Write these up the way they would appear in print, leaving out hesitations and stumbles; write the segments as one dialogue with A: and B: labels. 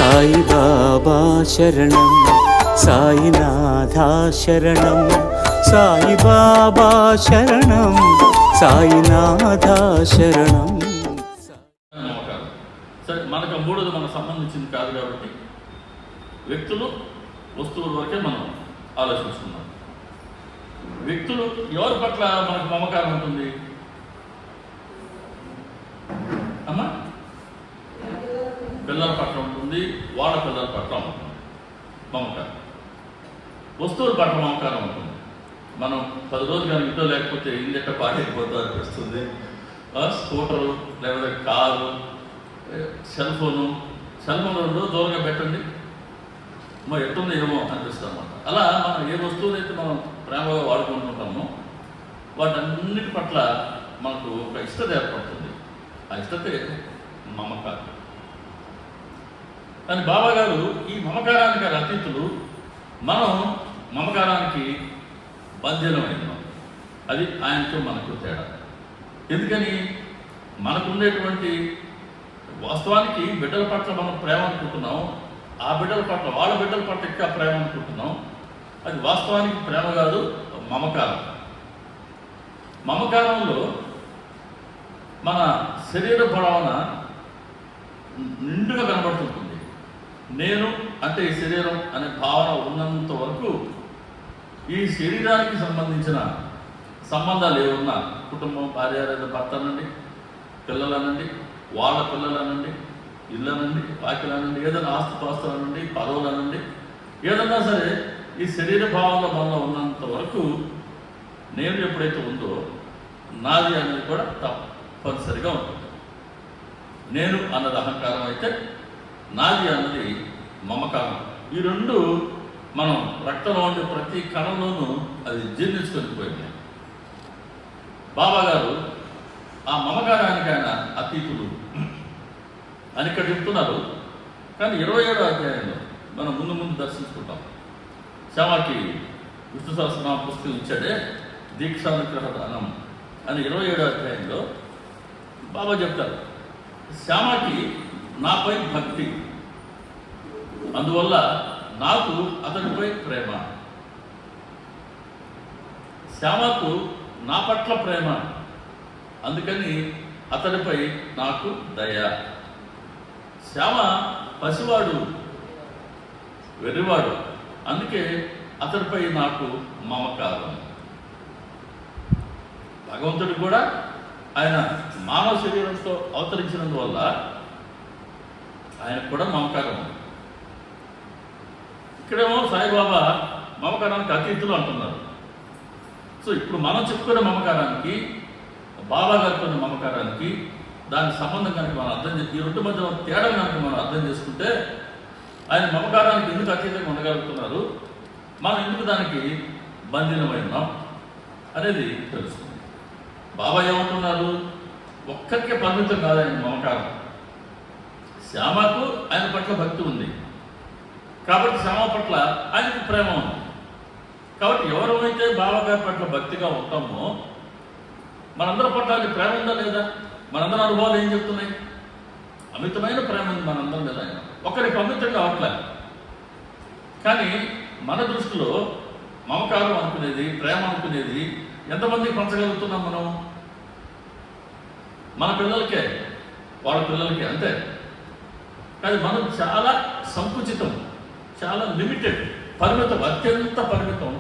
A: సాయి బాబా శరణం, సాయినాథా శరణం, సాయి బాబా శరణం, సాయినాథా శరణం.
B: సరే, మనకు మూడోది మనకు సంబంధించింది కాదు కాబట్టి వ్యక్తులు వస్తువుల వరకే మనం ఆలోచించుకున్నాం. వ్యక్తులు ఎవరి పట్ల మనకు మమకారం ఉంటుంది అమ్మా? పిల్లల పట్ల ఉంటుంది, వాళ్ళ పిల్లల పట్ల ఉంటుంది మమకారం. వస్తువుల పట్ల మమకారం ఉంటుంది. మనం 10 రోజులు కానీ ఇంట్లో లేకపోతే ఇందెట్ట పాటైపోతూ అనిపిస్తుంది. స్కూటరు లేకపోతే కారు, సెల్ ఫోన్ రెండు దూరంగా పెట్టండి, మరి ఎట్టుంది ఏమో అనిపిస్తుంది అన్నమాట. అలా మనం ఏ వస్తువునైతే మనం ప్రేమగా వాడుకుంటుంటామో వాటన్నిటి పట్ల మనకు ఒక ఇష్టత ఏర్పడుతుంది. ఆ ఇష్టతే మమకారం. కానీ బాబా గారు ఈ మమకారానికి అతీతులు. మనం మమకారానికి బంధనమైనాం. అది ఆయనతో మనకు తేడా. ఎందుకని? మనకుండేటువంటి వాస్తవానికి బిడ్డల పట్ల మనం ప్రేమ అనుకుంటున్నాం, ఆ బిడ్డల పట్ల వాళ్ళ బిడ్డల పట్ల ఇంకా ప్రేమ అనుకుంటున్నాం. అది వాస్తవానికి ప్రేమ కాదు, మమకారం. మమకారంలో మన శరీర భావన నిండుగా కనబడుతుంటుంది. నేను అంటే ఈ శరీరం అనే భావన ఉన్నంత వరకు ఈ శరీరానికి సంబంధించిన సంబంధాలు ఏమున్నా, కుటుంబం, భార్య లేదా భర్త అనండి, పిల్లలనండి, వాళ్ళ పిల్లలనండి, ఇళ్ళనండి, వాకిలనండి, ఏదైనా ఆస్తిపాస్తులనండి, పదవులనండి, ఏదన్నా సరే ఈ శరీర భావంలో మనలో ఉన్నంత వరకు నేను ఎప్పుడైతే ఉందో నాది అనేది కూడా తప్పనిసరిగా ఉంటుంది. నేను అన్నది అహంకారం అయితే నాది అన్నది మమకారం. ఈ రెండు మనం రక్తంలో ఉండే ప్రతి కణంలోనూ అది జీర్ణించుకొని పోయింది. బాబా గారు ఆ మమకారానికి ఆయన అతీతులు అని ఇక్కడ చెప్తున్నారు. కానీ 27వ అధ్యాయంలో మనం ముందు దర్శించుకుంటాం. శ్యామకి విష్ణు సహస్రనామ పుస్తకం ఇచ్చాడే, దీక్షానుగ్రహ దానం అని 27వ అధ్యాయంలో బాబా చెప్తారు, శ్యామకి నాపై భక్తి, అందువల్ల నాకు అతనిపై ప్రేమ. శ్యామకు నా పట్ల ప్రేమ, అందుకని అతనిపై నాకు దయ. శ్యామ పసివాడు, వెర్రివాడు, అందుకే అతనిపై నాకు మమకారం. భగవంతుడు కూడా ఆయన మానవ శరీరంతో అవతరించినందువల్ల ఆయనకు కూడా మమకారం ఉంది. ఇక్కడేమో సాయిబాబా మమకారానికి అతీతులు అంటున్నారు. సో ఇప్పుడు మనం చెప్పుకునే మమకారానికి, బాబా గారితో మమకారానికి దాని సంబంధం కనుక మనం అర్థం చేసి ఈ రెండు మధ్య తేడా కనుక మనం అర్థం చేసుకుంటే ఆయన మమకారానికి ఎందుకు అతీతంగా ఉండగలుగుతున్నారు, మనం ఎందుకు దానికి బంధనమైనాం అనేది తెలుస్తుంది. బాబా ఏమంటున్నారు? ఒక్కరికే పరిమితం కాదు ఆయన మమకారం. శ్యామకు ఆయన పట్ల భక్తి ఉంది కాబట్టి శ్యామ పట్ల ఆయనకు ప్రేమ ఉంది. కాబట్టి ఎవరైతే బాబా గారి పట్ల భక్తిగా ఉంటామో మనందరి పట్ల అది ప్రేమ ఉందా లేదా? మనందరి అనుభవాలు ఏం చెప్తున్నాయి? అమితమైన ప్రేమ ఉంది మనందరం మీద. ఆయన ఒకరికి అమితంగా అవట్లేదు. కానీ మన దృష్టిలో మమకారం అనుకునేది, ప్రేమ అనుకునేది ఎంతమందికి పంచగలుగుతున్నాం మనం? మన పిల్లలకే, వాళ్ళ పిల్లలకే, అంతే. కానీ మనం చాలా సంకుచితం, చాలా లిమిటెడ్, పరిమితం, అత్యంత పరిమితం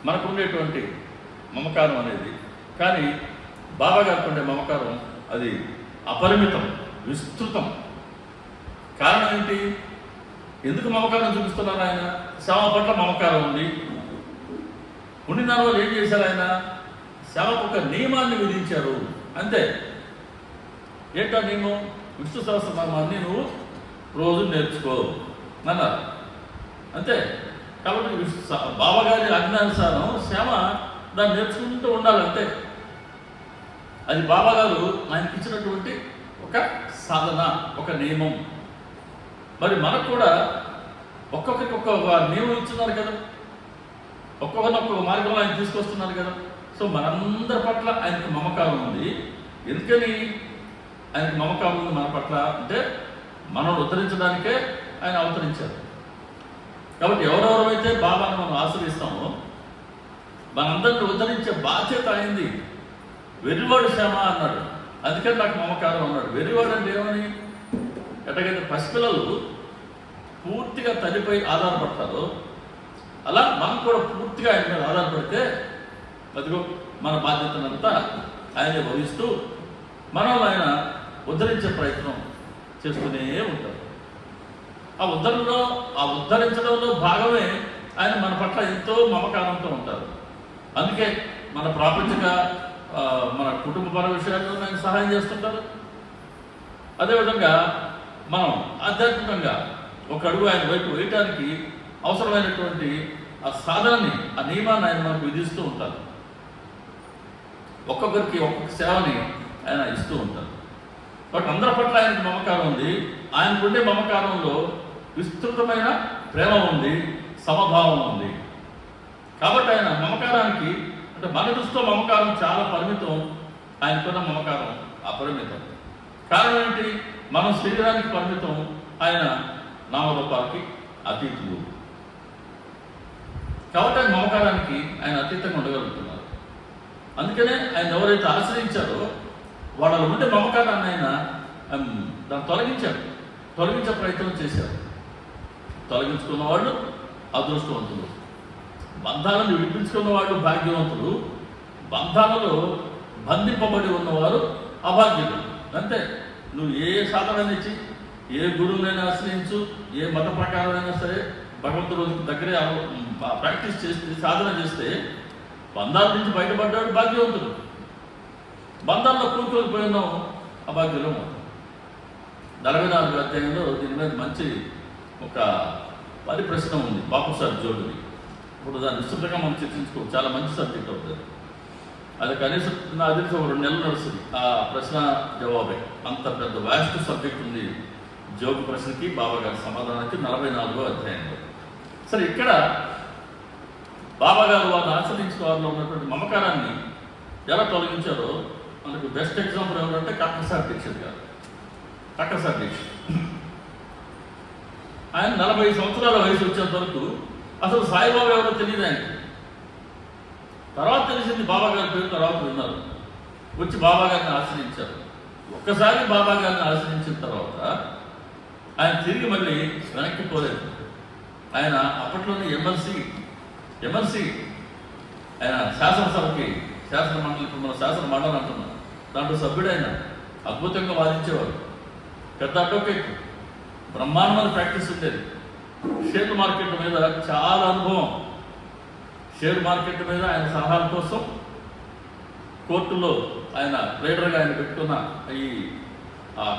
B: మనకు ఉండేటువంటి మమకారం అనేది. కానీ బాబా గారికి ఉండే మమకారం అది అపరిమితం, విస్తృతం. కారణం ఏంటి? ఎందుకు మమకారం చూపిస్తున్నారు? ఆయన శ్యామ పట్ల మమకారం ఉంది. ఉండిన దానివల్ల ఏం చేశారు? ఆయన శ్యామకు ఒక నియమాన్ని విధించారు, అంతే. ఏంటా నియమం? విష్ణు సహస్రనామాన్ని నువ్వు రోజు నేర్చుకో అన్నారు, అంతే. కాబట్టి బాబా గారి ఆజ్ఞానుసారం శ్యామ దాన్ని నేర్చుకుంటూ ఉండాలి, అంతే. అది బాబా గారు ఆయనకి ఇచ్చినటువంటి ఒక సాధన, ఒక నియమం. మరి మనకు కూడా ఒక్కొక్కరికి ఒక్కొక్క నియమం ఇస్తున్నారు కదా, ఒక్కొక్కరిని ఒక్కొక్క మార్గంలో ఆయన తీసుకొస్తున్నారు కదా. సో మనందరి పట్ల ఆయనకు మమకారం ఉంది. ఎందుకని ఆయనకు మమకారం ఉంది మన పట్ల అంటే మనం ఉద్ధరించడానికే ఆయన అవతరించారు. కాబట్టి ఎవరెవరైతే బాబాను మనం ఆశ్రయిస్తామో మనందరిని ఉద్ధరించే బాధ్యత అయింది. వెర్రివాడు శ్రమ అన్నాడు, అందుకని నాకు మమకారం అన్నాడు. వెర్రివాడు అంటే ఏమని? ఎట్లాగైతే పసిపిల్లలు పూర్తిగా తల్లిపై ఆధారపడతారో అలా మనం కూడా పూర్తిగా ఆయన మీద ఆధారపడితే అదిగో మన బాధ్యతనంతా ఆయనే వహిస్తూ మనల్ని ఆయన ఉద్ధరించే ప్రయత్నం చేస్తూనే ఉంటారు. ఆ ఉద్ధరించడంలో భాగమే ఆయన మన పట్ల ఎంతో మమకారంతో ఉంటారు. అందుకే మన ప్రాపంచిక మన కుటుంబపర విషయాల్లో ఆయన సహాయం చేస్తుంటారు. అదేవిధంగా మనం ఆధ్యాత్మికంగా ఒక అడుగు ఆయన వైపు వేయటానికి అవసరమైనటువంటి ఆ సాధనని, ఆ నియమాన్ని ఆయన మనకు విధిస్తూ ఉంటారు. ఒక్కొక్కరికి ఒక్కొక్క సేవని ఆయన ఇస్తూ ఉంటారు. కాబట్టి అందరి పట్ల ఆయనకు మమకారం ఉంది. ఆయనకుండే మమకారంలో విస్తృతమైన ప్రేమ ఉంది, సమభావం ఉంది. కాబట్టి ఆయన మమకారానికి, అంటే మన దృష్టిలో మమకారం చాలా పరిమితం, ఆయనకున్న మమకారం అపరిమితం. కారణం ఏంటి? మనం శరీరానికి పరిమితం, ఆయన నామరూపాలకి అతీతులు. కాబట్టి ఆయన మమకారానికి ఆయన అతీతంగా ఉండగలుగుతున్నారు. అందుకనే ఆయన ఎవరైతే ఆశ్రయించారో వాళ్ళ ఉండే మమకారాన్ని ఆయన దాన్ని తొలగించే ప్రయత్నం చేశారు. తొలగించుకున్న వాళ్ళు అదృష్టవంతులు, బంధాలను విడిపించుకున్న వాళ్ళు భాగ్యవంతులు, బంధాలలో బంధింపబడి ఉన్నవారు అభాగ్యులు. అంతే. నువ్వు ఏ సాధన ఇచ్చి, ఏ గురువునైనా ఆశ్రయించు, ఏ మత ప్రకారమైనా సరే భగవంతుడు దగ్గరే ప్రాక్టీస్ చేస్తే, సాధన చేస్తే బంధాల నుంచి బయటపడ్డాడు భాగ్యవంతుడు. బంధాల్లో కూర్చొని ఉన్నాం అభాగ్యులం. 44వ అధ్యాయంలో దీని మీద మంచి ఒక పరిప్రశ్న ఉంది బాపు సార్ జోడుని. ఇప్పుడు దాన్ని విస్తృతంగా మనం చర్చించుకోవచ్చు. చాలా మంచి సబ్జెక్ట్ అవుతుంది అది. కనీసం నాకు తెలిసి ఒక 2 నెలలు నడుస్తుంది ఆ ప్రశ్న జవాబే. అంత పెద్ద వ్యాస్ట్ సబ్జెక్ట్ ఉంది జోగు ప్రశ్నకి బాబా గారి సమాధానానికి 44వ అధ్యాయంలో. సరే, ఇక్కడ బాబా గారు వారిని ఆశ్రయించిన వారిలో ఉన్నటువంటి మమకారాన్ని ఎలా తొలగించారో మనకు బెస్ట్ ఎగ్జాంపుల్ ఎవరంటే కక్కసారి దీక్షిత్ గారు. కక్కసారి దీక్షిత్ ఆయన 40 సంవత్సరాల వయసు వచ్చేంత వరకు అసలు సాయిబాబా ఎవరో తెలియదు ఆయనకి. తర్వాత తెలిసింది బాబా గారి పేరు, తర్వాత విన్నారు. వచ్చి బాబా గారిని ఆశ్రయించారు. ఒక్కసారి బాబా గారిని ఆశ్రయించిన తర్వాత ఆయన తిరిగి మళ్ళీ వెనక్కి పోలేదు. ఆయన అప్పట్లోనే ఎమ్మెల్సీ ఆయన శాసనసభకి, శాసన మండలి, ఇప్పుడు మన శాసన మండలి అంటున్నాం, దాంట్లో సభ్యుడైన అద్భుతంగా వాదించేవాడు. పెద్ద అడ్వకేట్, బ్రహ్మాండమైన ప్రాక్టీస్ ఉండేది. షేర్ మార్కెట్ మీద చాలా అనుభవం. షేర్ మార్కెట్ మీద ఆయన సలహాల కోసం కోర్టులో ఆయన ట్రేడర్గా ఆయన పెట్టుకున్న ఈ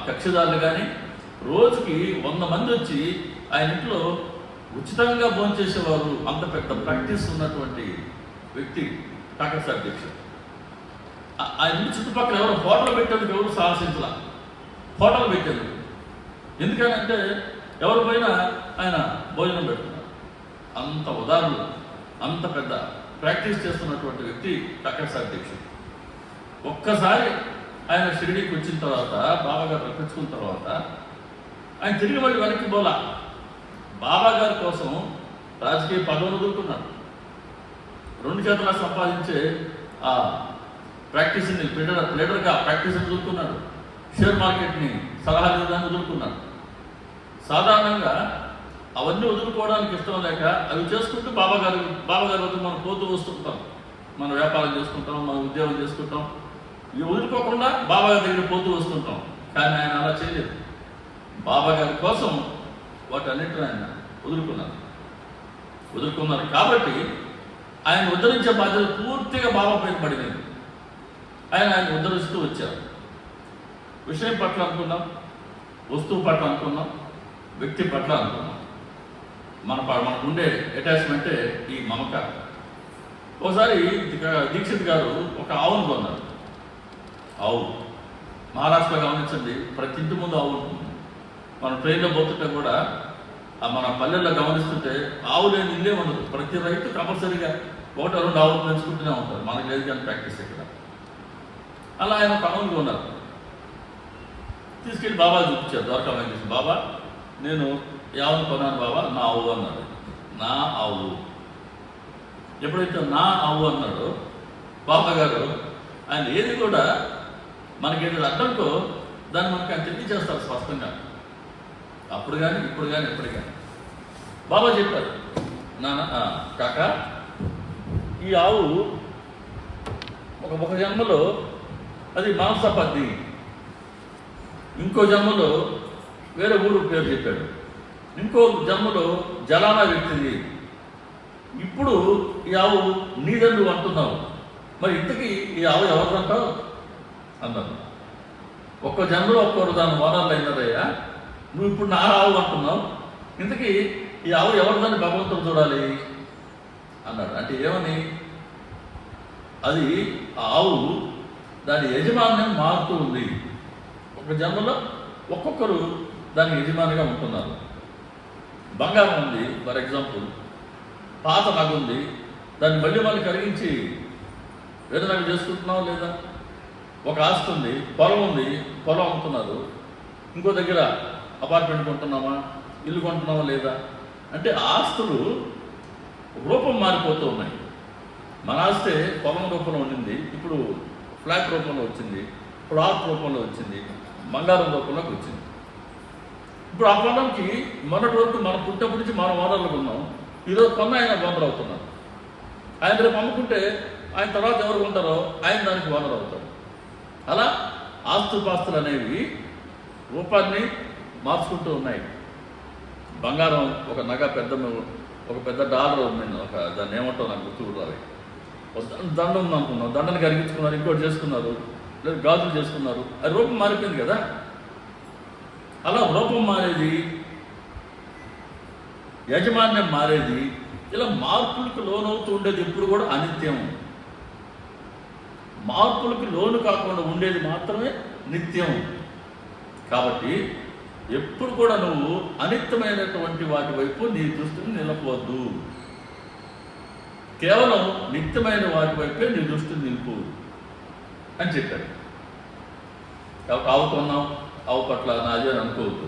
B: కక్షిదారులు కానీ రోజుకి 100 మంది వచ్చి ఆయన ఇంట్లో ఉచితంగా భోంచేసేవారు. అంత పెద్ద ప్రాక్టీస్ ఉన్నటువంటి వ్యక్తి కాకసారి దీక్షిత్. ఆయన ఇంటి చుట్టుపక్కల ఎవరు హోటల్ పెట్టేందుకు ఎవరు సాహసించాల. హోటల్ పెట్టేందుకు ఎందుకనంటే ఎవరి పైన ఆయన భోజనం పెడుతున్నారు. అంత ఉదాహరణలు, అంత పెద్ద ప్రాక్టీస్ చేస్తున్నటువంటి వ్యక్తి కాకసారి దీక్షిత్. ఒక్కసారి ఆయన షిరిడీకి వచ్చిన తర్వాత, బాబా గారు రప్పించుకున్న తర్వాత ఆయన తిరిగి మళ్ళీ వెనక్కి పోలా. బాబా గారి కోసం రాజకీయ పదవులు వదులుకున్నాడు. 2 చేతులా సంపాదించే ఆ ప్రాక్టీస్ని లీడర్గా ప్రాక్టీస్ని వదులుకున్నాడు. షేర్ మార్కెట్ని సలహా ఇవ్వడాన్ని వదులుకున్నాడు. సాధారణంగా అవన్నీ వదులుకోవడానికి ఇష్టం లేక అవి చేసుకుంటూ బాబా గారి వద్ద మనం పోతూ వస్తుంటాం. మన వ్యాపారం చేసుకుంటాం, మన ఉద్యోగం చేసుకుంటాం. ఇవి వదులుకోకుండా బాబా గారి దగ్గర పోతూ వస్తుంటాం. కానీ ఆయన అలా చేయలేదు. బాబా గారి కోసం వాటన్నిటిని ఆయన వదులుకున్నారు. కాబట్టి ఆయన ఉద్ధరించే బాధ్యత పూర్తిగా బాబా పైన పడినది. ఆయన ఉద్ధరిస్తూ వచ్చారు. విషయం పట్ల అనుకున్నాం, వస్తువు పట్ల అనుకున్నాం, వ్యక్తి పట్ల అనుకున్నాం. మనకు ఉండే అటాచ్మెంటే ఈ మమకారం. ఒకసారి దీక్షిత్ గారు ఒక ఆవును కొన్నారు. ఆవు మహారాష్ట్రలో గమనించండి, ప్రతి ఇంటి ముందు ఆవు ఉంటుంది. మనం ట్రైన్లో పోతుంటే కూడా మన పల్లెల్లో గమనిస్తుంటే ఆవు లేని ఇల్లే ఉండదు. ప్రతి రైతు కంపల్సరీగా 1-2 ఆవులు పెంచుకుంటూనే ఉంటారు. మనకు లేదు కానీ ప్రాక్టీస్ ఇక్కడ. అలా ఆయన ఒక ఆవును కొన్నారు. తీసుకెళ్ళి బాబా చూపించారు. ద్వారకా వెంకటేశ్వర బాబా, నేను ఈ ఆవును కొన్నాను బాబా, నా ఆవు అన్నాడు. నా ఆవు. ఎప్పుడైతే నా ఆవు అన్నాడో బాబా గారు ఆయన ఏది కూడా మనకి ఏదో అడ్డంకో దాన్ని మనకి ఆయన తెలియజేస్తారు స్పష్టంగా. అప్పుడు కానీ ఇప్పుడు కానీ ఎప్పుడు కానీ బాబా చెప్పారు, నాన్న కాక ఈ ఆవు ఒక జన్మలో అది మాంసపద్ది, ఇంకో జన్మలో వేరే ఊరు పేరు చెప్పాడు, ఇంకో జన్మలో జలానా వ్యక్తిది. ఇప్పుడు ఈ ఆవు నీదెందుకు అంటున్నావు, మరి ఇంతకీ ఈ ఆవు ఎవరిదంటావు అన్నారు. ఒక్క జన్మలో ఒక్కరు దాని ఓనర్లు అయినదయ్యా, నువ్వు ఇప్పుడు నా ఆవు అంటున్నావు, ఇంతకీ ఈ ఆవు ఎవరిదాన్ని భగవంతుడు చూడాలి అన్నాడు. అంటే ఏమని, అది ఆవు దాని యజమాన్యం మారుతూ ఉంది. ఒక జన్మలో ఒక్కొక్కరు దాని యజమానిగా ఉంటున్నారు. బంగారం ఉంది ఫర్ ఎగ్జాంపుల్, పాత నగ ఉంది, దాన్ని మళ్ళీ వాళ్ళు కరిగించి వేరే నగ చేసుకుంటున్నావు లేదా? ఒక ఆస్తి ఉంది, పొలం ఉంది, పొలం అమ్ముతున్నారు, ఇంకో దగ్గర అపార్ట్మెంట్ కొంటున్నామా, ఇల్లు కొంటున్నామా లేదా? అంటే ఆస్తులు రూపం మారిపోతూ ఉన్నాయి. మన ఆస్తే పొలం రూపంలో ఉండింది, ఇప్పుడు ఫ్లాట్ రూపంలో వచ్చింది, ఇప్పుడు ఆర్ట్ రూపంలో వచ్చింది, బంగారం రూపంలోకి వచ్చింది. ఇప్పుడు ఆ పొలంకి మొన్నటి వరకు మనం పుట్టినప్పటి నుంచి మనం ఓనర్లకు ఉన్నాం, ఈరోజు కొన్న ఆయన ఓనర్ అవుతున్నారు. ఆయన రేపు అమ్ముకుంటే ఆయన తర్వాత ఎవరు ఉంటారో ఆయన దానికి ఓనర్ అవుతారు. అలా ఆస్తుపాస్తులు అనేవి రూపాన్ని మార్చుకుంటూ ఉన్నాయి. బంగారం ఒక నగ ఒక పెద్ద డాలర్ ఉంది, ఒక దాన్ని ఏమంటావు నాకు గుర్తు రావాలి, దండ ఉంది అనుకున్నాం, దండను కరిగించుకున్నారు, ఇంకోటి చేసుకున్నారు, లేదా గాజులు చేసుకున్నారు, అది రూపం మారిపోయింది కదా. అలా రూపం మారేది, యాజమాన్యం మారేది, ఇలా మార్పులకు లోనవుతూ ఉండేది ఎప్పుడు కూడా అనిత్యం. మార్పులకు లోను కాకుండా ఉండేది మాత్రమే నిత్యం. కాబట్టి ఎప్పుడు కూడా నువ్వు అనిత్యమైనటువంటి వాటి వైపు నీ దృష్టిని నిలపవద్దు. కేవలం నిత్యమైన వాటి వైపే నీ దృష్టిని నిలుపు అని చెప్పాడు. కాబట్టి ఆవు కొన్నావు, ఆవు పట్ల నాది అని అనుకోవద్దు.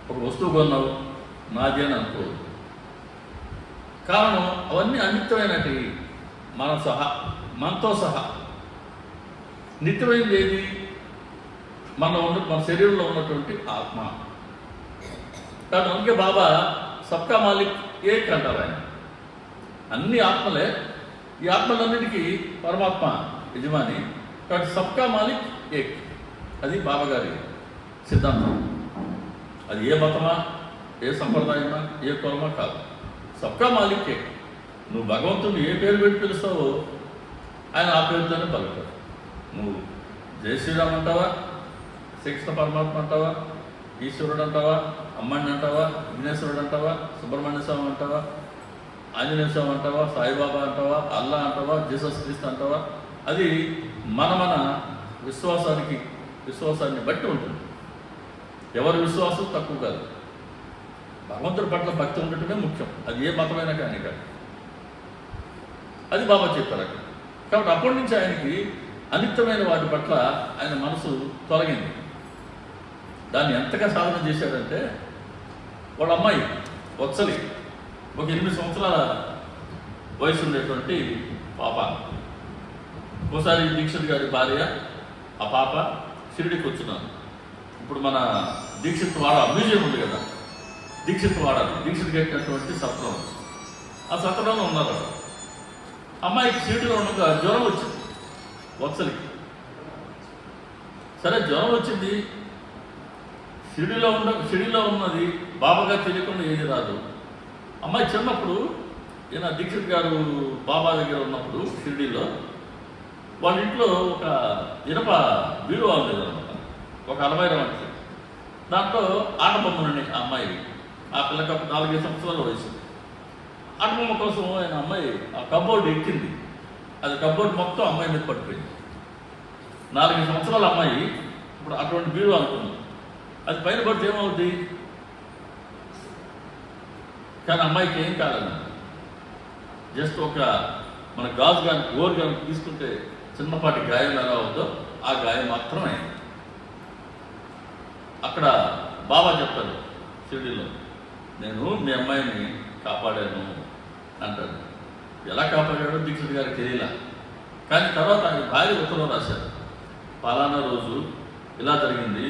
B: ఒక వస్తువు కొన్నావు, నాది అని అనుకోవద్దు. కారణం అవన్నీ అనిత్యమైనవి, మనతో సహా. నిత్యమైనది ఏది? మన శరీరంలో ఉన్నటువంటి ఆత్మ. కాబట్టి అందుకే బాబా సబ్కా మాలిక్ ఏక్ అంటారు ఆయన. అన్ని ఆత్మలే, ఈ ఆత్మలన్నిటికీ పరమాత్మ యజమాని. కాబట్టి సబ్కా మాలిక్ ఏక్, అది బాబా గారి సిద్ధాంతం. అది ఏ మతమా, ఏ సంప్రదాయమా, ఏ కులమా కాదు. సబ్కా మాలిక్ ఏక్. నువ్వు భగవంతుడిని ఏ పేరు పెట్టి పిలుస్తావో ఆయన ఆ పేరుతోనే పలుకుతాడు. నువ్వు జై శ్రీరామ్ అంటావా, శ్రీకృష్ణ పరమాత్మ అంటావా, ఈశ్వరుడు అంటావా, అమ్మని అంటావా, విఘ్నేశ్వరుడు అంటావా, సుబ్రహ్మణ్య స్వామి అంటావా, ఆంజనేయ స్వామి అంటావా, సాయిబాబా అంటావా, అల్లా అంటావా, జీసస్ క్రీస్తు అంటావా, అది మన విశ్వాసాన్ని బట్టి ఉంటుంది. ఎవరి విశ్వాసం తక్కువ కాదు. భగవంతుడి పట్ల భక్తి ఉండటమే ముఖ్యం, అది ఏ మతమైనా కానీ కాదు. అది బాబా చెప్పారు అక్కడ. కాబట్టి అప్పటి నుంచి ఆయనకి అనిత్యమైన వాటి పట్ల ఆయన మనసు తొలగింది. దాన్ని ఎంతగా సాధన చేశాడంటే, వాళ్ళ అమ్మాయి వత్సలి, ఒక 8 సంవత్సరాల వయసు ఉండేటువంటి పాప. ఒకసారి దీక్షిత్ గారి భార్య ఆ పాప షిరిడికి వచ్చినాను. ఇప్పుడు మన దీక్షిత్ వాడ మ్యూజియం ఉంది కదా, దీక్షిత్ కట్టినటువంటి సత్రం, ఆ సత్రంలో ఉన్నారు. అమ్మాయికి షిరిడిలో ఉండగా జ్వరం వచ్చింది వత్సలికి. సరే జ్వరం వచ్చింది, షిరిడిలో ఉన్నది బాబాగా తెలియకుండా ఏది రాదు. అమ్మాయి చిన్నప్పుడు ఈయన దీక్షిత్ గారు బాబా దగ్గర ఉన్నప్పుడు షిరిడిలో వాళ్ళ ఇంట్లో ఒక ఇనప బీరువా ఉండేది అనమాట, ఒక అలమైర వంటి. దాంట్లో ఆటబొమ్మనండి ఆ అమ్మాయి. ఆ పిల్లకి 4-5 సంవత్సరాల వయసు. ఆటబొమ్మ కోసం ఆయన అమ్మాయి ఆ కబోర్డు ఎక్కింది, అది కబోర్డు మొత్తం అమ్మాయి మీద పడిపోయింది. 4 సంవత్సరాల అమ్మాయి ఇప్పుడు అటువంటి బీరువా అనుకున్నాం, అది పైన పడితే ఏమవుద్ది? కానీ అమ్మాయికి ఏం కాలేదు. జస్ట్ ఒక మన గాజు కానీ గోరు కానీ తీసుకుంటే చిన్నపాటి గాయం ఎలా అవుతుందో ఆ గాయం మాత్రమే. అక్కడ బాబా చెప్తారు షిరిడిలో, నేను మీ అమ్మాయిని కాపాడాను అంటాడు. ఎలా కాపాడాడో దీక్షిత్ గారికి తెలియలా. కానీ తర్వాత ఆయన భార్య ఉత్తరం రాశారు, పలానా రోజు ఇలా జరిగింది,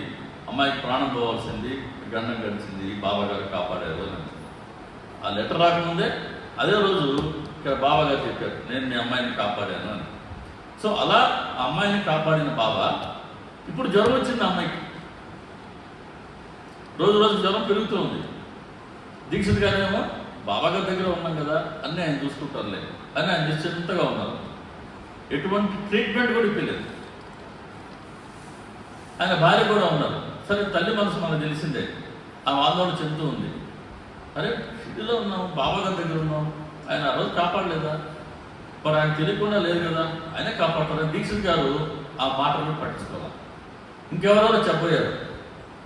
B: అమ్మాయికి ప్రాణం పోవాల్సింది, గండం గడిచింది, బాబాగారు కాపాడారు అని. ఆ లెటర్ రాకముందే అదే రోజు ఇక్కడ బాబాగారు చెప్పారు, నేను మీ అమ్మాయిని కాపాడాను అని. సో అలా ఆ అమ్మాయిని కాపాడిన బాబా ఇప్పుడు జ్వరం వచ్చింది అమ్మాయికి. రోజు రోజు జ్వరం పెరుగుతూ ఉంది. దీక్షిత్ గారేమో బాబాగారి దగ్గర ఉన్నాం కదా అన్నీ ఆయన చూసుకుంటారులే అని ఆయన నిశ్చింతగా ఉన్నారు. ఎటువంటి ట్రీట్మెంట్ కూడా ఇప్పలేదు. ఆయన భార్య కూడా ఉన్నారు. సరే, తల్లి మనసు మనకు తెలిసిందే, ఆ ఆందోళన చెందుతూ ఉంది. అరే సిటీలో ఉన్నాం, బాబాగారి దగ్గర ఉన్నాం, ఆయన ఆ రోజు కాపాడలేదా, మరి ఆయన తెలియకుండా లేదు కదా, ఆయనే కాపాడతారు. దీక్షిత్ గారు ఆ మాటలు పట్టించుకోవాలి. ఇంకెవరెవరో చెప్పబోయారు,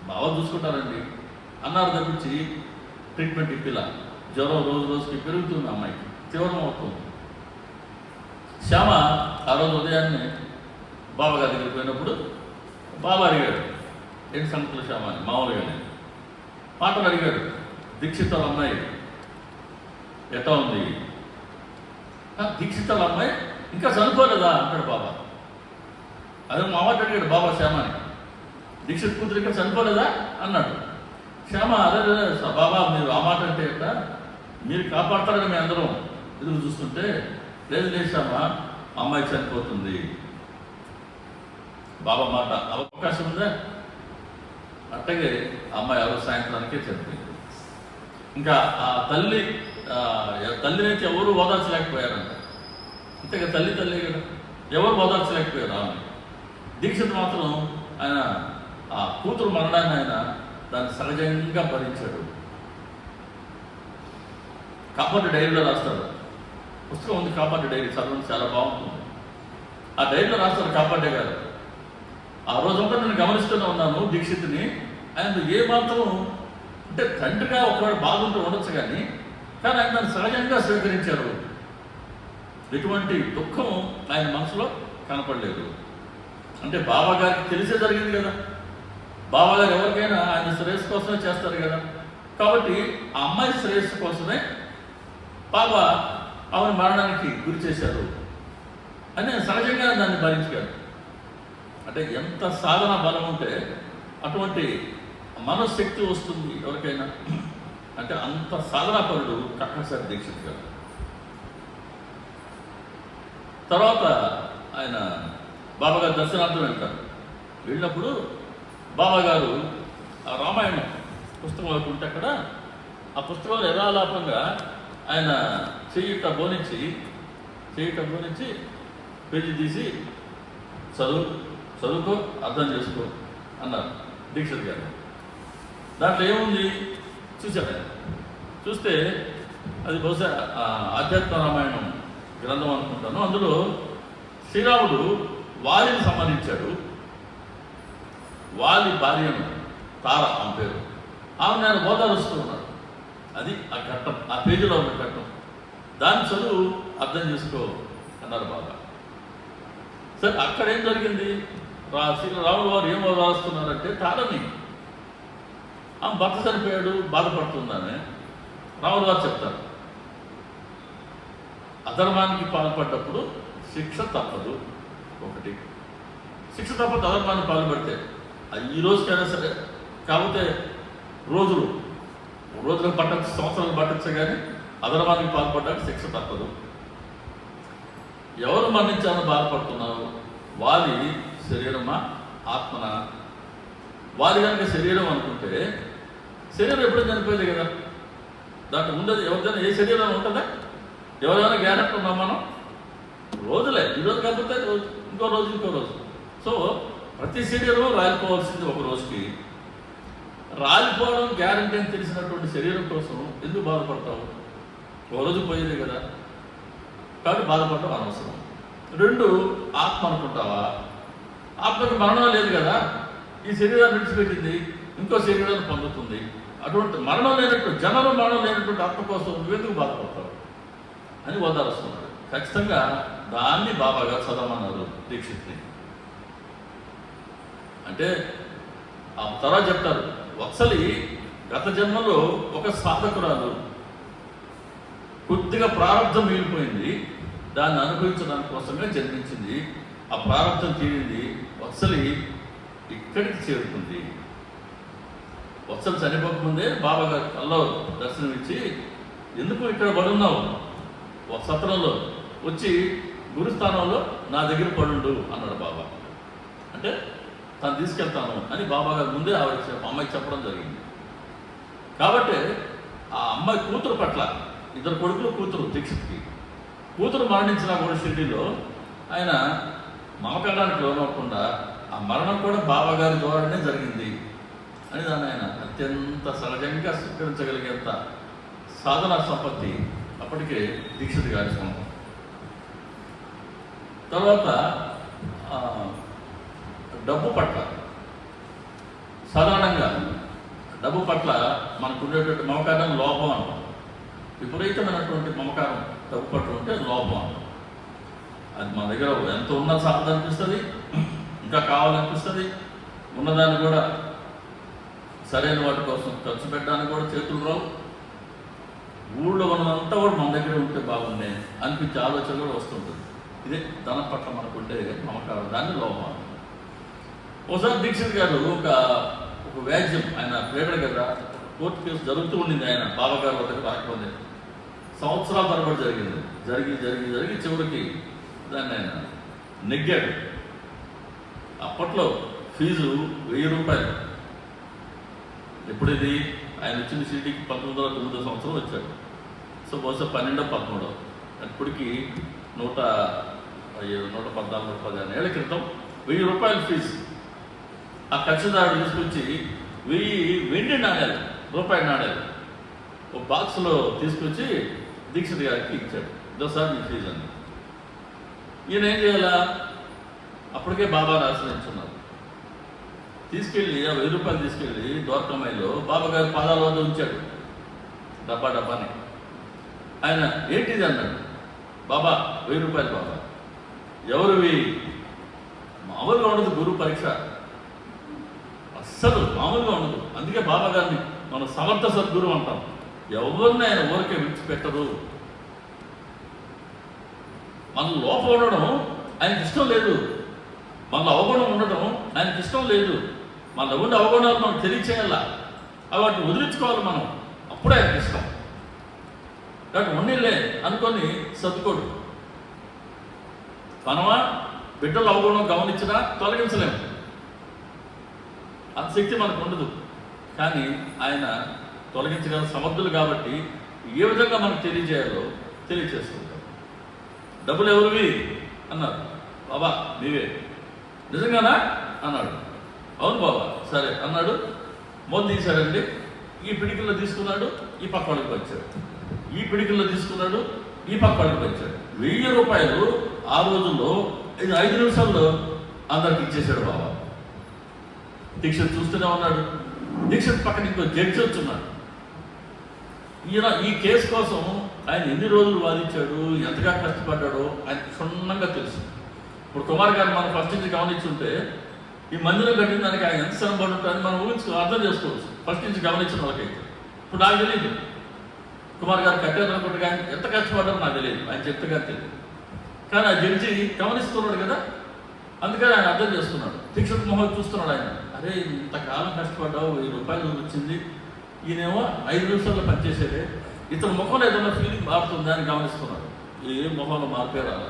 B: బాబా చూసుకుంటారండి అన్నారు తప్పించి ట్రీట్మెంట్ ఇప్పిలా. జ్వరం రోజు రోజుకి పెరుగుతుంది, అమ్మాయికి తీవ్రం అవుతుంది. శ్యామ ఆ రోజు ఉదయాన్నే బాబా గారి దగ్గరికి పోయినప్పుడు బాబా అడిగాడు, ఏంటి సంగతులు శ్యామ అని మామూలుగానే మాటలు అడిగాడు. దీక్షిత్ వాళ్ళ అమ్మాయి ఎట్లా ఉంది? దీక్షిత్ వాళ్ళ అమ్మాయి ఇంకా చనిపోలేదా అంటాడు బాబా. అదే మా మాట అడిగాడు బాబా శ్యామని, దీక్షిత్ కూతురు ఇంకా చనిపోలేదా అన్నాడు. శ్యామ అదే బాబా మీరు ఆ మాట అంటే ఎట్లా, మీరు కాపాడతారని మేము అందరం ఎదురు చూస్తుంటే, లేదు లేదు శ్యామ, అమ్మాయి చనిపోతుంది. బాబా మాట అవకాశం ఉందా? అట్టగే అమ్మాయి ఆ రోజు సాయంత్రానికే చనిపోయింది. ఇంకా ఆ తల్లినైతే ఎవరు ఓదార్చలేకపోయారంట. అంతేగా, తల్లి కదా, ఎవరు ఓదార్చలేకపోయారు ఆమె. దీక్షిత్ మాత్రం ఆయన ఆ కూతురు మరణాన్ని ఆయన దాన్ని సహజంగా భరించాడు. కాపాటి డైరీలో రాస్తాడు, పుస్తకం ఉంది కాపాటి డైరీ, చదవడం చాలా బాగుంటుంది. ఆ డైరీలో రాస్తారు కాపాటే గారు, ఆ రోజంతా నేను గమనిస్తూనే ఉన్నాను దీక్షిత్ని, ఆయన ఏ మాత్రం అంటే తండ్రిగా ఒకవేళ బాగుంటూ ఉండొచ్చు కానీ ఆయన దాన్ని సహజంగా స్వీకరించారు. ఎటువంటి దుఃఖం ఆయన మనసులో కనపడలేదు. అంటే బాబా గారికి తెలిసే జరిగింది కదా, బాబా గారు ఎవరికైనా ఆయన శ్రేయస్సు కోసమే చేస్తారు కదా, కాబట్టి ఆ అమ్మాయి శ్రేయస్సు కోసమే బాబా ఆమెను మరణానికి గురి చేశారు అని సహజంగా దాన్ని భరించారు. అంటే ఎంత సాధన బలం ఉంటే అటువంటి మనశ్శక్తి వస్తుంది ఎవరికైనా, అంటే అంత సాధనాపరుడు కక్కసారి దీక్షిత్ గారు. తర్వాత ఆయన బాబాగారు దర్శనార్థం వెళ్తారు. వెళ్ళినప్పుడు బాబాగారు ఆ రామాయణం పుస్తకం ఒకటి ఉంటే అక్కడ ఆ పుస్తకంలో యథాలాపంగా ఆయన చెయ్యిట బోనించి పేజీ తీసి చదువుకో అర్థం చేసుకో అన్నారు దీక్షిత్ గారు. దాంట్లో ఏముంది చూశాను ఆయన. చూస్తే అది బహుశా ఆధ్యాత్మ రామాయణం గ్రంథం అనుకుంటాను. అందులో శ్రీరాముడు వాలిని సంహరించాడు. వాలి భార్యను తార ఆమె పేరు, ఆమె నేను ఓదారుస్తూ ఉన్నాడు. అది ఆ ఘట్టం, ఆ పేజీలో ఉన్న ఘట్టం. దాన్ని చదువు అర్థం చేసుకో అన్నారు బాబా. సరే, అక్కడ ఏం జరిగింది? రాముడు వారు ఏం ఓదారుస్తున్నారంటే తారని, ఆమె భర్త చనిపోయాడు, బాధపడుతుందని రాముడు వారు చెప్తారు. అధర్మానికి పాల్పడ్డప్పుడు శిక్ష తప్పదు. ఒకటి, శిక్ష తప్పదు అధర్మానికి పాల్పడితే. ఈ రోజుకైనా సరే, కాకపోతే రోజులకు పట్టచ్చు, సంవత్సరాలు పట్టచ్చు, కానీ అధర్మానికి పాల్పడ్డాక శిక్ష తప్పదు. ఎవరు మరణించాలని బాధపడుతున్నారు? వాలి శరీరమా ఆత్మన? వాలి కనుక శరీరం అనుకుంటే శరీరం ఎప్పుడూ చనిపోయేది కదా, దాంట్లో ఉండదు. ఎవరిదైనా ఏ శరీరం ఉంటుందా? ఎవరైనా గ్యారెంటీ ఉన్నాం మనం? రోజులే, ఈరోజు కాకపోతే ఇంకో రోజు. సో ప్రతి శరీరం రాలిపోవాల్సింది ఒక రోజుకి. రాలిపోవడం గ్యారెంటీ అని తెలిసినటువంటి శరీరం కోసం ఎందుకు బాధపడతావు? ఒక రోజు పోయేది కదా, కాబట్టి బాధపడడం అనవసరం. రెండు, ఆత్మ అనుకుంటావా? ఆత్మకి మరణం లేదు కదా, ఈ శరీరాన్ని విడిచిపెట్టింది, ఇంకో శరీరాన్ని పొందుతుంది. అటువంటి మరణం లేనటువంటి ఆత్మ కోసం నువ్వెందుకు బాధపడతావు అని ఓదారుస్తున్నాడు. ఖచ్చితంగా దాన్ని బాబాగా చదవమన్నారు దీక్షిత్ని. అంటే ఆ తర్వాత చెప్తారు, వత్సలి గత జన్మలో ఒక సాధకురాలు, కొద్దిగా ప్రారంభం మిగిలిపోయింది, దాన్ని అనుభవించడానికి కోసమే జన్మించింది. ఆ ప్రారంభం తీరింది, వత్సలి ఇక్కడికి చేరుకుంది. వత్సలు చనిపోకముందే బాబాగారు కల్లో దర్శనమిచ్చి, ఎందుకు ఇక్కడ పడున్నావు, సత్రంలో వచ్చి గురుస్థానంలో నా దగ్గర పడుండు అన్నాడు బాబా. అంటే తను తీసుకెళ్తాను అని బాబాగారు ముందే అమ్మాయికి చెప్పడం జరిగింది. కాబట్టి ఆ అమ్మాయి కూతురు పట్ల, ఇద్దరు కొడుకులు కూతురు దీక్షిత్కి, కూతురు మరణించినా కూడా షిరిడీలో ఆయన మమకారానికి లోనవ్వకుండా ఆ మరణం కూడా బాబాగారి ద్వారానే జరిగింది అని దాన్ని ఆయన అత్యంత సహజంగా స్వీకరించగలిగేంత సాధనా సంపత్తి అప్పటికే దీక్షిత్ గారి సొంతం. తర్వాత డబ్బు పట్ల, సాధారణంగా డబ్బు పట్ల మనకు ఉండేటువంటి మమకారం లోపం అంటాం. విపరీతమైనటువంటి మమకారం డబ్బు పట్ల ఉంటే లోపం అంటాం. అది మన దగ్గర ఎంత ఉన్నా సాధన అనిపిస్తుంది, ఇంకా కావాలనిపిస్తుంది, ఉన్నదాన్ని కూడా సరైన వాటి కోసం ఖర్చు పెట్టడానికి కూడా చేతులు రావు. ఊళ్ళో ఉన్నదంతా కూడా మన దగ్గర ఉంటే బాగుండే అనిపించే ఆలోచన కూడా వస్తుంటుంది. ఇదే ధనం పట్ల మనకు ఉంటే మమకారం, దాన్ని లోపం. ఒకసారి దీక్షిత్ గారు ఒక వ్యాజ్యం, ఆయన ప్రేరణ కదా, కోర్టు కేసు జరుగుతూ ఉండింది, ఆయన బాబాగారు వద్దకు రాకపోతే సంవత్సరాల తరబడి జరిగింది. జరిగి చివరికి దాన్ని ఆయన నెగ్గాడు. అప్పట్లో ఫీజు 1000 రూపాయలు. ఎప్పుడు ఇది ఆయన వచ్చిన సిటీకి 1909 సంవత్సరం వచ్చాడు. సో బహుశా 12-13 అప్పటికి 114-115 ఏళ్ల క్రితం 1000 రూపాయల ఫీజు. ఆ కక్షదారుడు తీసుకొచ్చి 1000 వెండి నాణ్యాలు, రూపాయి నాణ్యాలు ఒక బాక్స్లో తీసుకొచ్చి దీక్షిత్ గారికి ఇచ్చాడు. ఇదోసారి మీ ఫీజు అని. ఈయన ఏం చేయాలా, అప్పటికే బాబాను ఆశ్రయించున్నారు. తీసుకెళ్ళి ఆ 1000 రూపాయలు తీసుకెళ్ళి ద్వారకమాయిలో బాబాగారి పాదాల వద్ద ఉంచాడు, డబ్బాని. ఆయన ఏంటిది అన్నాడు. బాబా 1000 రూపాయలు బాబా. ఎవరివి? మామూలుగా ఉండదు గురువు పరీక్ష, అస్సలు మామూలుగా ఉండదు. అందుకే బాబాగారిని మనం సమర్థ సద్గురు అంటాం. ఎవరిని ఆయన ఊరికే విడిచిపెట్టరు. మన లోపం ఉండడం ఆయనకి ఇష్టం లేదు, మన అవగుణం ఉండడం ఆయనకి ఇష్టం లేదు. మన ఉండే అవగుణాలు మనం తెలియచేయాల, వాటిని వదిలించుకోవాలి మనం, అప్పుడే ఆయనకి ఇష్టం. కాబట్టి ఉన్నీళ్ళే అనుకొని సర్దుకోడు. మనమా బిడ్డల అవగుణం గమనించినా తొలగించలేము, అంత శక్తి మనకు ఉండదు. కానీ ఆయన తొలగించగల సమర్థులు కాబట్టి ఏ విధంగా మనకు తెలియజేయాలో తెలియచేస్తుంటారు. డబ్బులు ఎవరివి అన్నారు. బాబా నీవే. నిజంగానా అన్నాడు. అవును బాబా. సరే అన్నాడు. మొదలు తీశాడండి. ఈ పిడికిల్లో తీసుకున్నాడు, ఈ పక్క వాళ్ళకి వచ్చాడు. ఈ పిడికిల్లో తీసుకున్నాడు, ఈ పక్క వాళ్ళకి వచ్చాడు. 1000 రూపాయలు ఆ రోజుల్లో 5 నిమిషాల్లో అందరికి ఇచ్చేశాడు బాబా. దీక్షిత్ చూస్తూనే ఉన్నాడు. దీక్షిత్ పక్కన ఇంకో జడ్జి వచ్చున్నాడు. ఈయన ఈ కేసు కోసం ఆయన ఎన్ని రోజులు వాదించాడు, ఎంతగా కష్టపడ్డాడో ఆయన క్షుణ్ణంగా తెలుసు. ఇప్పుడు కుమార్ గారు మనం ఫస్ట్ నుంచి గమనించుంటే ఈ మందిరం కట్టిన దానికి ఆయన ఎంత శ్రమ పడి ఉంటారని మనం అర్థం చేసుకోవచ్చు, ఫస్ట్ నుంచి గమనించిన వాళ్ళకైతే. ఇప్పుడు నాకు తెలియదు కుమార్ గారు కట్టారనుకుంటే ఆయన ఎంత కష్టపడ్డారో నాకు తెలియదు, ఆయన చెప్తేగా తెలియదు. కానీ ఆ జడ్జి గమనిస్తున్నాడు కదా, అందుకని ఆయన అర్థం చేసుకున్నాడు. దీక్షిత్ మొహం చూస్తున్నాడు ఆయన. అరే ఇంతకాలం కష్టపడ్డావు, 1000 రూపాయలు వచ్చింది, ఈయనేమో 5 నిమిషాల్లో పనిచేసేదే, ఇతను ముఖంలో ఏదైనా ఫీలింగ్ మారుతుంది అని గమనిస్తున్నాడు. ఏ మొహంలో మార్పే రాదు.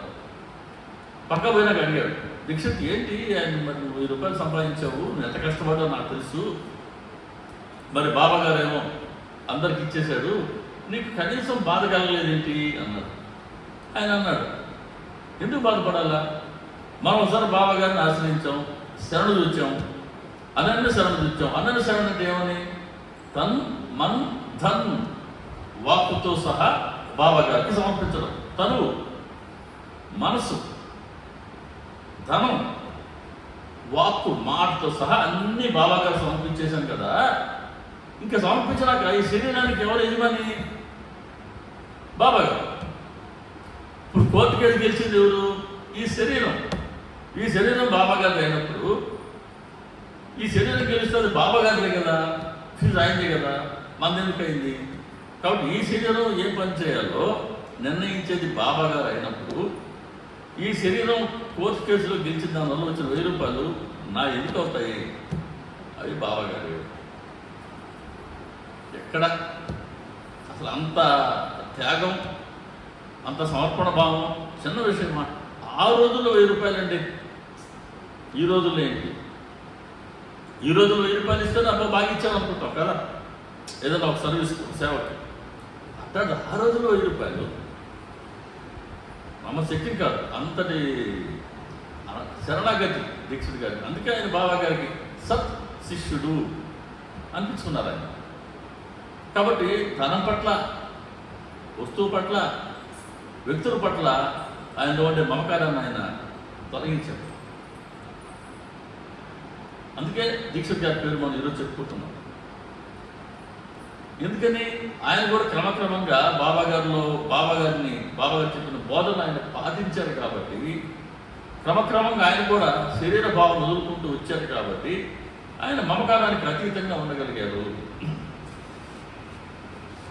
B: పక్క పోయినాక అడిగాడు, దీక్షిత్ ఏంటి ఆయన మరి 1000 రూపాయలు సంపాదించావు, నువ్వు ఎంత కష్టపడ్డావు నాకు తెలుసు, మరి బాబా గారేమో అందరికి ఇచ్చేశాడు, నీకు కనీసం బాధ కలగలేదేంటి అన్నాడు. ఆయన అన్నాడు, ఎందుకు బాధపడాలా, మనం ఒకసారి బాబా గారిని ఆశ్రయించాం, శరణు చూచాం, అనన్య శరణు చూచాం. అనన్య శరణు అంటే ఏమని? తన్ మన్ ధన్ వాక్కుతో సహా బాబా గారికి సమర్పించడం. తను, మనసు, ధనం, వాక్కు, మాటతో సహా అన్ని బాబా గారు సమర్పించేశాను కదా. ఇంకా సమర్పించినాక ఈ శరీరానికి ఎవరు యజమాని? బాబా గారు. ఇప్పుడు కోర్టుకి వెళ్ళి గెలిచింది ఎవరు? ఈ శరీరం. ఈ శరీరం బాబా గారిది అయినప్పుడు ఈ శరీరం గెలుస్తుంది బాబా గారిదే కదా. ఫీజు అయింది కదా, మంది ఎందుకు అయింది? కాబట్టి ఈ శరీరం ఏ పని చేయాలో నిర్ణయించేది బాబా గారు అయినప్పుడు, ఈ శరీరం కోర్టు కేసులో గెలిచిన దానివల్ల వచ్చిన 1000 రూపాయలు నా ఎందుకు అవుతాయి? అవి బాబా గారు. ఎక్కడ అసలు అంత త్యాగం, అంత సమర్పణ భావం చిన్న విషయమా? ఆ రోజుల్లో 1000 రూపాయలండి. ఈ రోజుల్లో ఏంటి? ఈ రోజుల్లో 1000 రూపాయలు ఇస్తే అబ్బా బాగా ఇచ్చాను అనుకుంటాం కదా, ఏదైనా ఒక సర్వీస్ సేవకి. అట్లా ఆ రోజుల్లో 1000 రూపాయలు నమ్మశక్యం కాదు. అంతటి శరణాగతి దీక్షిత్ గారికి. అందుకే ఆయన బాబా గారికి సత్ శిష్యుడు అనిపించుకున్నారు ఆయన. కాబట్టి ధనం పట్ల, వస్తువు పట్ల, వ్యక్తుల పట్ల ఆయనలో ఉండే మమకారాన్ని ఆయన తొలగించారు. అందుకే దీక్షిత్ గారి పేరు మనం ఈరోజు చెప్పుకుంటున్నాం. ఎందుకని ఆయన కూడా క్రమక్రమంగా బాబా గారిని చెప్పిన బోధన ఆయన పాటించారు కాబట్టి, క్రమక్రమంగా ఆయన కూడా శరీర భావం వదులుకుంటూ వచ్చారు కాబట్టి ఆయన మమకారానికి అతీతంగా ఉండగలిగారు.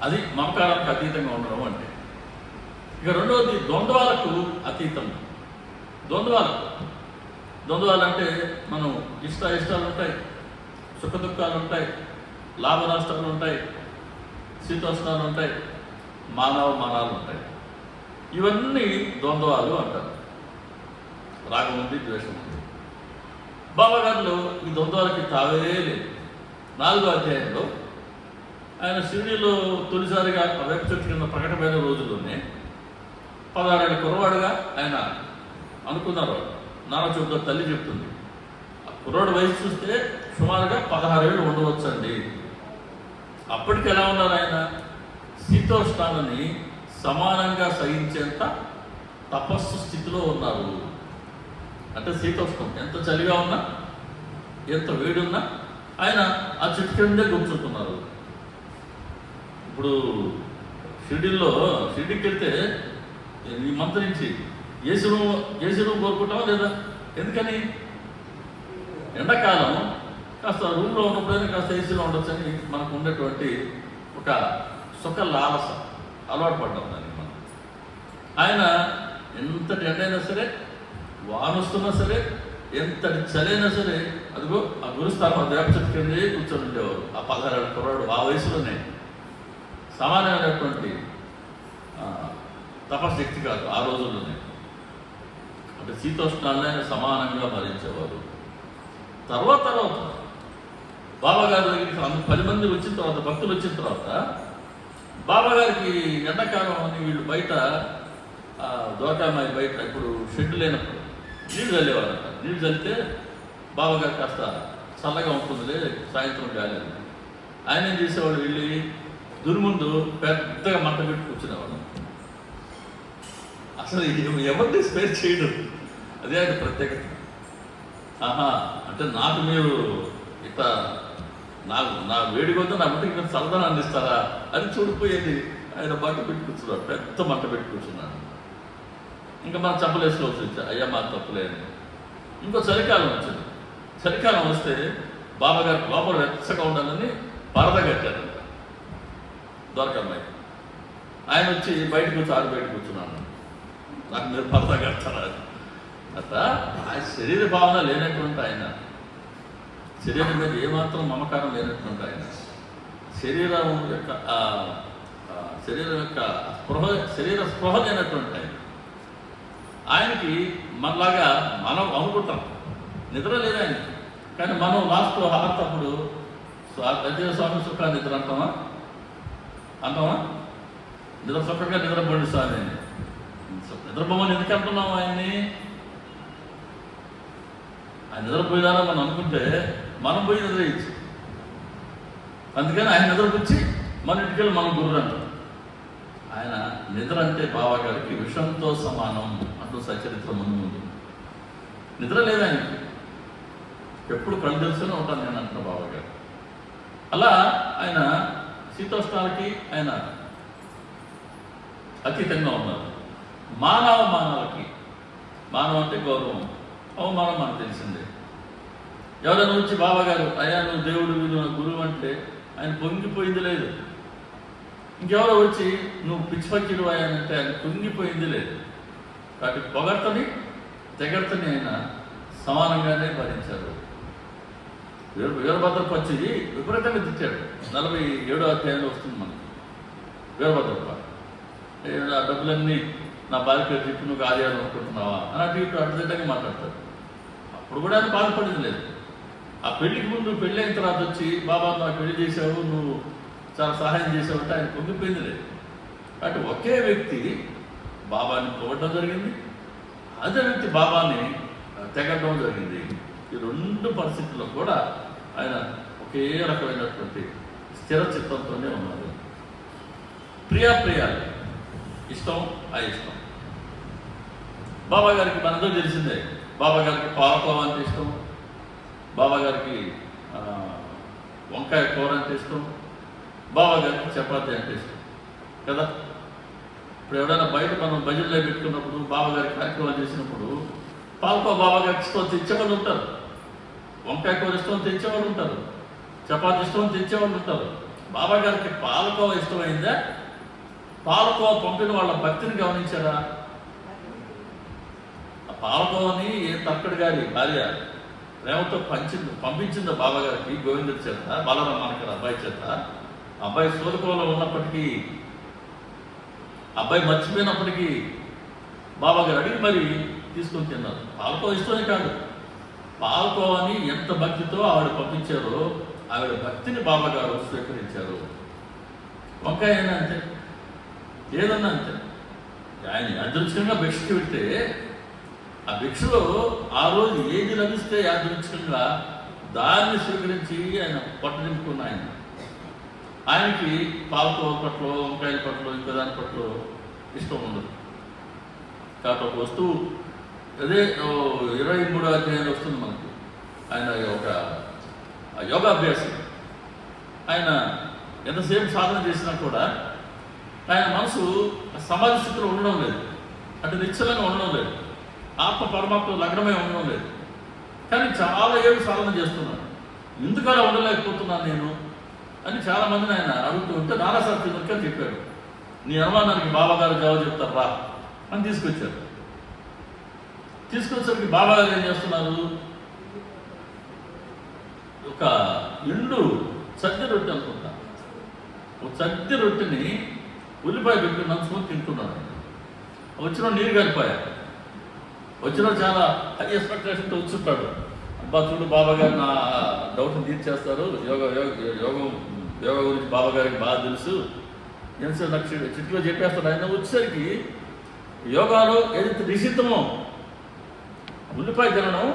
B: అది మమకారానికి అతీతంగా ఉండడం అంటే. ఇక రెండవది ద్వంద్వాలకు అతీతం. ద్వంద్వాలు అంటే మనం ఇష్టాలు ఉంటాయి, సుఖ దుఃఖాలు ఉంటాయి, లాభ నష్టాలు ఉంటాయి, శీతోష్ణాలు ఉంటాయి, మానాలు ఉంటాయి. ఇవన్నీ ద్వంద్వాలు అంటారు. రాగం ఉంది, ద్వేషం ఉంది. బాబా గారిలో ఈ ద్వంద్వాలకి తావే లేదు. 4వ అధ్యాయంలో ఆయన షిరిడీలో తొలిసారిగా వేప చెట్టు కింద ప్రకటమైన రోజుల్లోనే 16 ఏళ్ళ కుర్రవాడుగా ఆయన అనుకున్నారు. నానచూపుతో తల్లి చెప్తుంది, ఆ కుర్రాడు వయసు చూస్తే సుమారుగా 16 ఏళ్ళు ఉండవచ్చండి. అప్పటికి ఎలా ఉన్నారు ఆయన? శీతోష్ణాలని సమానంగా సహించేంత తపస్సు స్థితిలో ఉన్నారు. అంటే శీతోష్ణం ఎంత చలిగా ఉన్నా, ఎంత వేడున్నా ఆయన ఆ చెట్టు కిందే కూర్చుంటున్నారు. ఇప్పుడు షిరిడీకి వెళ్తే ఈ మంత్ నుంచి ఏసీ రూమ్ కోరుకుంటావా లేదా? ఎందుకని? ఎండాకాలం కాస్త రూమ్లో ఉన్నప్పుడైనా కాస్త ఏసీలో ఉండొచ్చని మనకు ఉండేటువంటి ఒక సుఖ లాలస అలవాటు పడ్డాం దానికి మనం. ఆయన ఎంతటి ఎండైనా సరే, వానొస్తున్నా సరే, ఎంతటి చలైనా సరే, అదిగో ఆ గురుస్థానం వేప చెట్టు కిందే కూర్చొని ఉండేవారు. ఆ 16 ఏళ్ళ కుర్రాడు ఆ వయసులోనే. సామాన్యమైనటువంటి తపశక్తి కాదు ఆ రోజుల్లోనే. అంటే శీతోష్ణాలను ఆయన సమానంగా భరించేవారు. తర్వాత బాబా గారి దగ్గరికి 10 మంది వచ్చిన తర్వాత, భక్తులు వచ్చిన తర్వాత, బాబా గారికి ఎండాకాలం అని వీళ్ళు బయట దోకామాయి బయట ఇప్పుడు షెడ్ లేనప్పుడు నీళ్ళు చల్లేవారంట. నీళ్ళు చల్లితే బాబా గారు కాస్త చల్లగా ఉంటుందిలే సాయంత్రం గాలి. ఆయన ఏం చేసేవాడు? వెళ్ళి దుర్ముందు పెద్దగా మంట పెట్టి కూర్చునేవాడు. అసలు ఎవరిని స్పేర్ చేయడు. అదే ఆయన ప్రత్యేకత. అంటే నాకు మీరు ఇట్లా నా వేడి కొద్దా నా మంటకి మీరు చల్లదనం అందిస్తారా అని చూడిపోయేది. ఆయన మంట పెట్టి కూర్చున్నాడు, పెద్ద మంట పెట్టి కూర్చున్నాడు. ఇంకా మనం చెప్పలేసుకోవచ్చు, అయ్యా మా తప్పులే అని. ఇంకో చలికాలం వచ్చింది. చలికాలం వస్తే బాబా గారికి లోపల వెచ్చగా ఉండాలని పరద కట్టారంట దొరకమ్మాయి. ఆయన వచ్చి బయటకు వచ్చి బయట కూర్చున్నాను, నాకు మీరు పరద కట్టారా? అట్లా ఆ శరీర భావన లేనటువంటి ఆయన, శరీరం మీద ఏమాత్రం మమకారం లేనటువంటి ఆయన, శరీరం యొక్క శరీర స్పృహ లేనటువంటి ఆయన. ఆయనకి మనలాగా మనం అనుకుంటాం నిద్ర లేదు ఆయనకి. కానీ మనం లాస్ట్ హార్ట్ అప్పుడు స్వామి సుఖ నిద్ర అంటామా? నిద్ర సుఖంగా నిద్రపోండి స్వామి అని. నిద్రపోమని ఎందుకు అంటున్నాము ఆయన్ని? ఆయన నిద్రపోయేదారా మనం అనుకుంటే మనం పోయి నిద్రయచ్చు. అందుకని ఆయన నిద్రపుచ్చి మన ఇంటికెళ్ళి మనం గుర్రు అంటాం. ఆయన నిద్ర అంటే బాబా గారికి విషంతో సమానం అంటూ సచరిత్ర ముందు నిద్ర లేదు ఆయనకి. ఎప్పుడు కళ్ళు తెలుస్తూనే ఉంటాను నేను అంటున్నా బాబా గారు. అలా ఆయన శీతోష్ణాలకి ఆయన అతీతంగా ఉన్నారు. మానవాలకి, మానవం అంటే గౌరవం, అవమానం మనకు తెలిసిందే. ఎవరైనా వచ్చి బాబా గారు అయ్యా నువ్వు దేవుడు, గురువు అంటే ఆయన పొంగిపోయింది లేదు. ఇంకెవరో వచ్చి నువ్వు పిచ్చి పక్కిడు అంటే ఆయన పొంగిపోయింది లేదు. కాబట్టి పొగడ్తని తెగడ్తని ఆయన సమానంగానే భరించారు. వీరభద్రప్ప వచ్చి విపరీతంగా తిట్టాడు. 47వ అధ్యాయంలో వస్తుంది మనకి. వీరభద్రప్ప ఆ డబ్బులన్నీ నా భార్య పేరు చెప్పి నువ్వు కార్యాలు అనుకుంటున్నావా అని అటు ఇటు అడ్డదిడ్డంగా మాట్లాడతాడు. అప్పుడు కూడా ఆయన బాధపడింది లేదు. ఆ పెళ్లికి ముందు పెళ్ళి అయిన తర్వాత వచ్చి బాబా నాకు పెళ్లి చేసావు, నువ్వు చాలా సహాయం చేసావు అంటే ఆయన పొంగిపోయింది లేదు. కాబట్టి ఒకే వ్యక్తి బాబాని పొగడడం జరిగింది, అదే వ్యక్తి బాబాని తెగడం జరిగింది. ఈ రెండు పరిస్థితుల్లో కూడా ఆయన ఒకే రకమైనటువంటి స్థిర చిత్తంతోనే ఉన్నారు. ప్రియాప్రియాలు, ఇష్టం అయిష్టం. బాబా గారికి మనందరూ తెలిసిందే, బాబా గారికి పాలకోవ అంటే ఇష్టం, బాబా గారికి వంకాయ కూర అంటే ఇష్టం, బాబా గారికి చపాతీ అంటే ఇష్టం కదా. ఇప్పుడు ఎవరైనా బయట మనం భజనలో పెట్టుకున్నప్పుడు బాబా గారికి కార్యక్రమాలు చేసినప్పుడు పాలకోవ బాబా గారికి ఇష్టం తెచ్చేవాళ్ళు ఉంటారు, వంకాయ కూర ఇష్టం తెచ్చేవాళ్ళు ఉంటారు, చపాతీ ఇష్టం తెచ్చేవాళ్ళు ఉంటారు. బాబా గారికి పాలకోవ ఇష్టమైందా? పాలకోవ పంపిన వాళ్ళ భక్తిని గమనించారా? ఆ పాలకోవని ఏ తక్కడి గారి భార్య ప్రేమతో పంపించిందో బాబా గారికి గోవిందుడి చేత, బాలరామానికి అబ్బాయి చేత. అబ్బాయి సూరకోవలో ఉన్నప్పటికీ, అబ్బాయి మర్చిపోయినప్పటికీ బాబా గారు అడిగి మరి తీసుకొని తిన్నారు. పాలకోవ ఇష్టమే కాదు, పాలకోవని ఎంత భక్తితో ఆవిడ పంపించారో ఆవిడ భక్తిని బాబా గారు స్వీకరించారు. వంకాయ అయినా అంతే, ఏదన్నా అంతే. ఆయన యాదృచ్ఛికంగా భిక్షకి వెళ్తే ఆ భిక్షలో ఆ రోజు ఏది లభిస్తే యాదృచ్ఛికంగా దాన్ని స్వీకరించి ఆయన పొట్ట నింపుకున్న ఆయనకి పాలకోవ పట్ల, వంకాయల పట్ల, ఇంకా దాని పట్ల ఇష్టం ఉండదు. కాబట్టి ఒక వస్తువు అదే 23వ అధ్యాయంలో వస్తుంది మనకి. ఆయన ఒక యోగాభ్యాసం, ఆయన ఎంతసేపు సాధన చేసినా కూడా ఆయన మనసు సమాధి స్థితిలో ఉండడం లేదు, అంటే నిశ్చలంగా ఉండడం లేదు, ఆత్మ పరమాత్మ లగ్నమై ఉండడం లేదు. కానీ చాలా ఏళ్ళు సాధన చేస్తున్నాడు. ఎందుకు అలా ఉండలేకపోతున్నాను నేను అని చాలామందిని ఆయన అడుగుతూ ఉంటే నారాసార్ చంద్రగా చెప్పాడు, నీ అనుమానానికి బాబా గారు జవాబు చెప్తారు రా అని తీసుకొచ్చారు. తీసుకొచ్చేసరికి బాబా గారు ఏం చేస్తున్నారు, ఒక ఎండు సద్ది రొట్టె అనుకుంటా, ఒక సద్ది రొట్టెని ఉల్లిపాయ పెట్టి నంచుకొని తింటున్నాడు. వచ్చిన నీరు కలిపారు. వచ్చిన చాలా హై ఎక్స్పెక్టేషన్తో వచ్చుంటాడు. అబ్బా చూడు బాబా గారు నా డౌట్ని తీర్చేస్తారు, యోగా గురించి బాబా గారికి బాగా తెలుసు, ఎంత నాకు చిట్టులో చెప్పేస్తాడు. ఆయన వచ్చేసరికి యోగాలో ఏదైతే నిషిద్ధమో ఉల్లిపాయ తినడం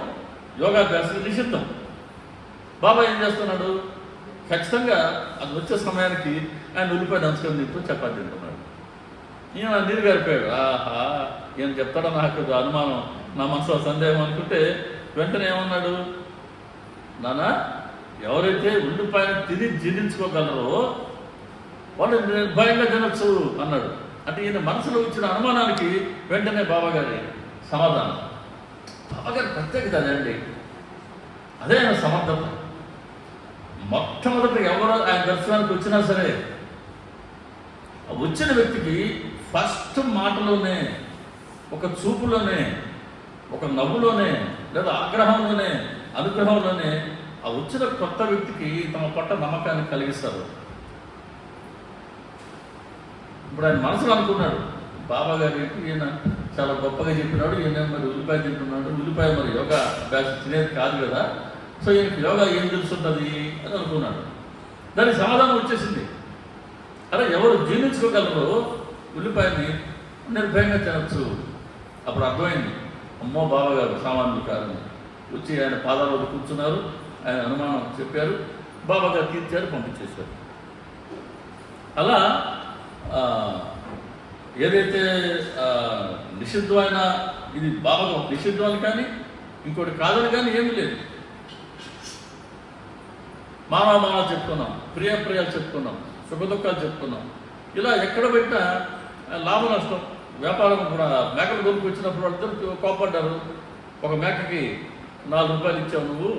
B: యోగాభ్యాసం నిషిద్ధం. బాబా ఏం చేస్తున్నాడు, ఖచ్చితంగా అది వచ్చే సమయానికి ఆయన ఉల్లిపాయ నంచుకొని తింటూ చపాతి తింటున్నాడు. ఈయన నీరు గారిపోయాడు. ఆహా ఈయన చెప్తాడో నాకు అనుమానం, నా మనసులో సందేహం అనుకుంటే వెంటనే ఏమన్నాడు, నాన్న ఎవరైతే ఉల్లిపాయను తిని జీర్ణించుకోగలరో వాళ్ళు నిర్భయంగా తినొచ్చు అన్నాడు. అంటే ఈయన మనసులో వచ్చిన అనుమానానికి వెంటనే బాబాగారి సమాధానం. బాబాగారి ప్రత్యేకత అదే అండి, అదే ఆయన సమర్థత. మొట్టమొదటి ఎవరు ఆయన దర్శనానికి వచ్చినా సరే వచ్చిన వ్యక్తికి ఫస్ట్ మాటలోనే, ఒక చూపులోనే, ఒక నవ్వులోనే, లేదా ఆగ్రహంలోనే, అనుగ్రహంలోనే ఆ వచ్చిన కొత్త వ్యక్తికి తమ పట్ల నమ్మకాన్ని కలిగిస్తారు. ఇప్పుడు ఆయన మనసులో అనుకున్నాడు, బాబా గారి ఈయన చాలా గొప్పగా చెప్పినాడు, ఈయన మరి ఉల్లిపాయ తింటున్నాడు, ఉల్లిపాయ మరి యోగా అభ్యాసం తినేది కాదు కదా, సో ఈయనకి యోగా ఏం తెలుస్తుంటుంది అని అనుకున్నాడు. దానికి సమాధానం వచ్చేసింది. అరే ఎవరు జీర్ణించుకోగలరో ఉల్లిపాయని నిర్భయంగా తినచ్చు. అప్పుడు అర్థమైంది, అమ్మో బాబా గారు సామాన్యులు కాదు. వచ్చి ఆయన పాదాలు కూర్చున్నారు, ఆయన అనుమానం చెప్పారు, బాబా గారు తీర్చారు, పంపించేశారు. అలా ఏదైతే నిషిద్ధమైన ఇది బాబా నిషిద్ధమని కానీ ఇంకోటి కాదని కానీ ఏమీ లేదు. మానవ చెప్పుకున్నాం, ప్రియాలు చెప్పుకున్నాం, సుఖ దుఃఖాలు చెప్పుకున్నాం. ఇలా ఎక్కడ పెట్టినా లాభ నష్టం. వ్యాపారం కూడా మేకలు కొనుక్కు వచ్చినప్పుడు వాళ్ళిద్దరు కోపడ్డారు. ఒక మేకకి 4 రూపాయలు ఇచ్చావు, నువ్వు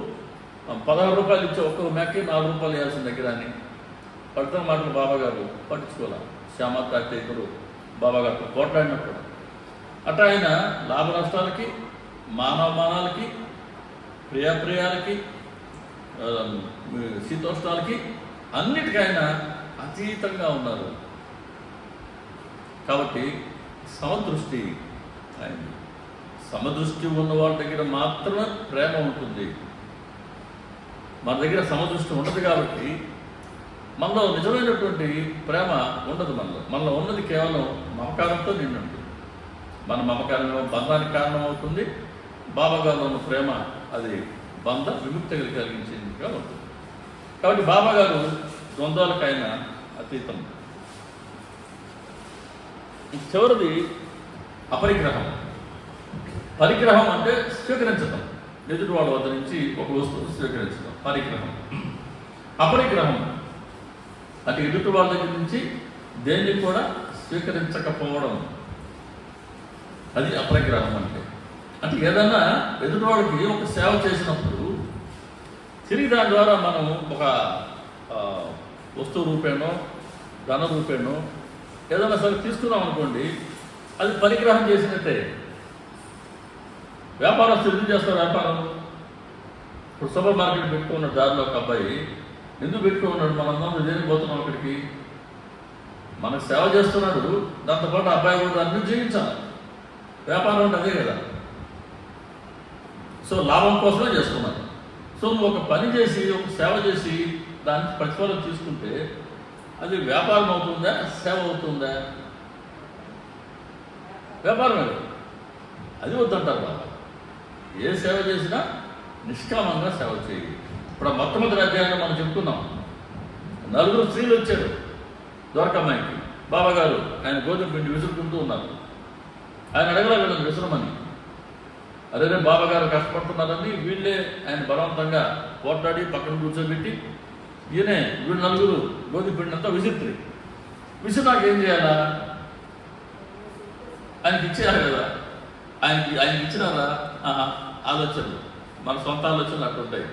B: 16 రూపాయలు ఇచ్చావు, ఒక్కొక్క మేకకి 4 రూపాయలు వేయాల్సిన దగ్గర అని. పడుతున్న మాటలు బాబా గారు పట్టించుకోవాలి. శ్యామ కార్తీకుడు బాబా గారితో పోట్లాడినప్పుడు అట్లా ఆయన లాభ నష్టాలకి, మానవమానాలకి, ప్రియాప్రియాలకి, శీతోష్ణాలకి అన్నిటికైనా అతీతంగా ఉన్నారు. కాబట్టి సమదృష్టి ఆయన, సమదృష్టి ఉన్న వాళ్ళ దగ్గర మాత్రమే ప్రేమ ఉంటుంది. మన దగ్గర సమదృష్టి ఉండదు కాబట్టి మనలో నిజమైనటువంటి ప్రేమ ఉండదు. మనలో ఉన్నది కేవలం మమకారంతో నిండి ఉంటుంది. మన మమకారం బంధానికి కారణం అవుతుంది. బాబా గారిలో ఉన్న ప్రేమ అది బంధ విముక్తి కలిగించేదిగా ఉంటుంది. కాబట్టి బాబా గారు ద్వంద్వాలకైనా అతీతం. చివరిది అపరిగ్రహం. పరిగ్రహం అంటే స్వీకరించడం, ఎదుటి వాళ్ళ వద్ద నుంచి ఒక వస్తువును స్వీకరించడం పరిగ్రహం. అపరిగ్రహం అంటే ఎదుటి వాళ్ళ దగ్గర నుంచి దేన్ని కూడా స్వీకరించకపోవడం, అది అపరిగ్రహం. అంటే ఏదన్నా ఎదుటి వాళ్ళకి ఒక సేవ చేసినప్పుడు తిరిగి దాని ద్వారా మనం ఒక వస్తువు రూపేణో ధన రూపేణో ఏదైనా సరే తీసుకున్నాం అనుకోండి, అది పరిగ్రహం చేసినట్టే. వ్యాపారస్తులు ఎందుకు చేస్తారు వ్యాపారం? ఇప్పుడు సూపర్ మార్కెట్ పెట్టుకున్న దారిలో ఒక అబ్బాయి ఎందుకు పెట్టుకున్నాడు? మనందరం దేనికి పోతున్నాం అక్కడికి? మనకు సేవ చేస్తున్నాడు, దాంతోపాటు అబ్బాయి కూడా దాన్ని జీవించాలి. వ్యాపారం అంటే అదే కదా. సో లాభం కోసమే చేస్తున్నాను. సో నువ్వు ఒక పని చేసి, ఒక సేవ చేసి దానికి ప్రతిఫలం తీసుకుంటే అది వ్యాపారం అవుతుందా, సేవ అవుతుందా? వ్యాపారమే. అది వద్దంటారు బాబా. ఏ సేవ చేసినా నిష్కామంగా సేవ చేయి. ఇప్పుడు మొట్టమొదటి అధ్యాయంలో మనం చెప్పుకున్నాం, 4 స్త్రీలు వచ్చారు ద్వారకమ్మాయికి. బాబా గారు ఆయన గోధుమ పిండి విసురుకుంటూ ఉన్నారు. ఆయన అడగలా వీళ్ళని విసరమని. అదే బాబా గారు కష్టపడుతున్నారని వీళ్ళే ఆయన బలవంతంగా పోట్లాడి పక్కన కూర్చోబెట్టి, ఈయనే వీళ్ళు 4 గోధుమ పిండి అంతా విసిరి నాకేం చేయాలా? ఆయనకి ఇచ్చేయాలి కదా. ఆయనకి ఇచ్చినారా? ఆలోచనలు, మన సొంత ఆలోచనలు అట్లా ఉంటాయి.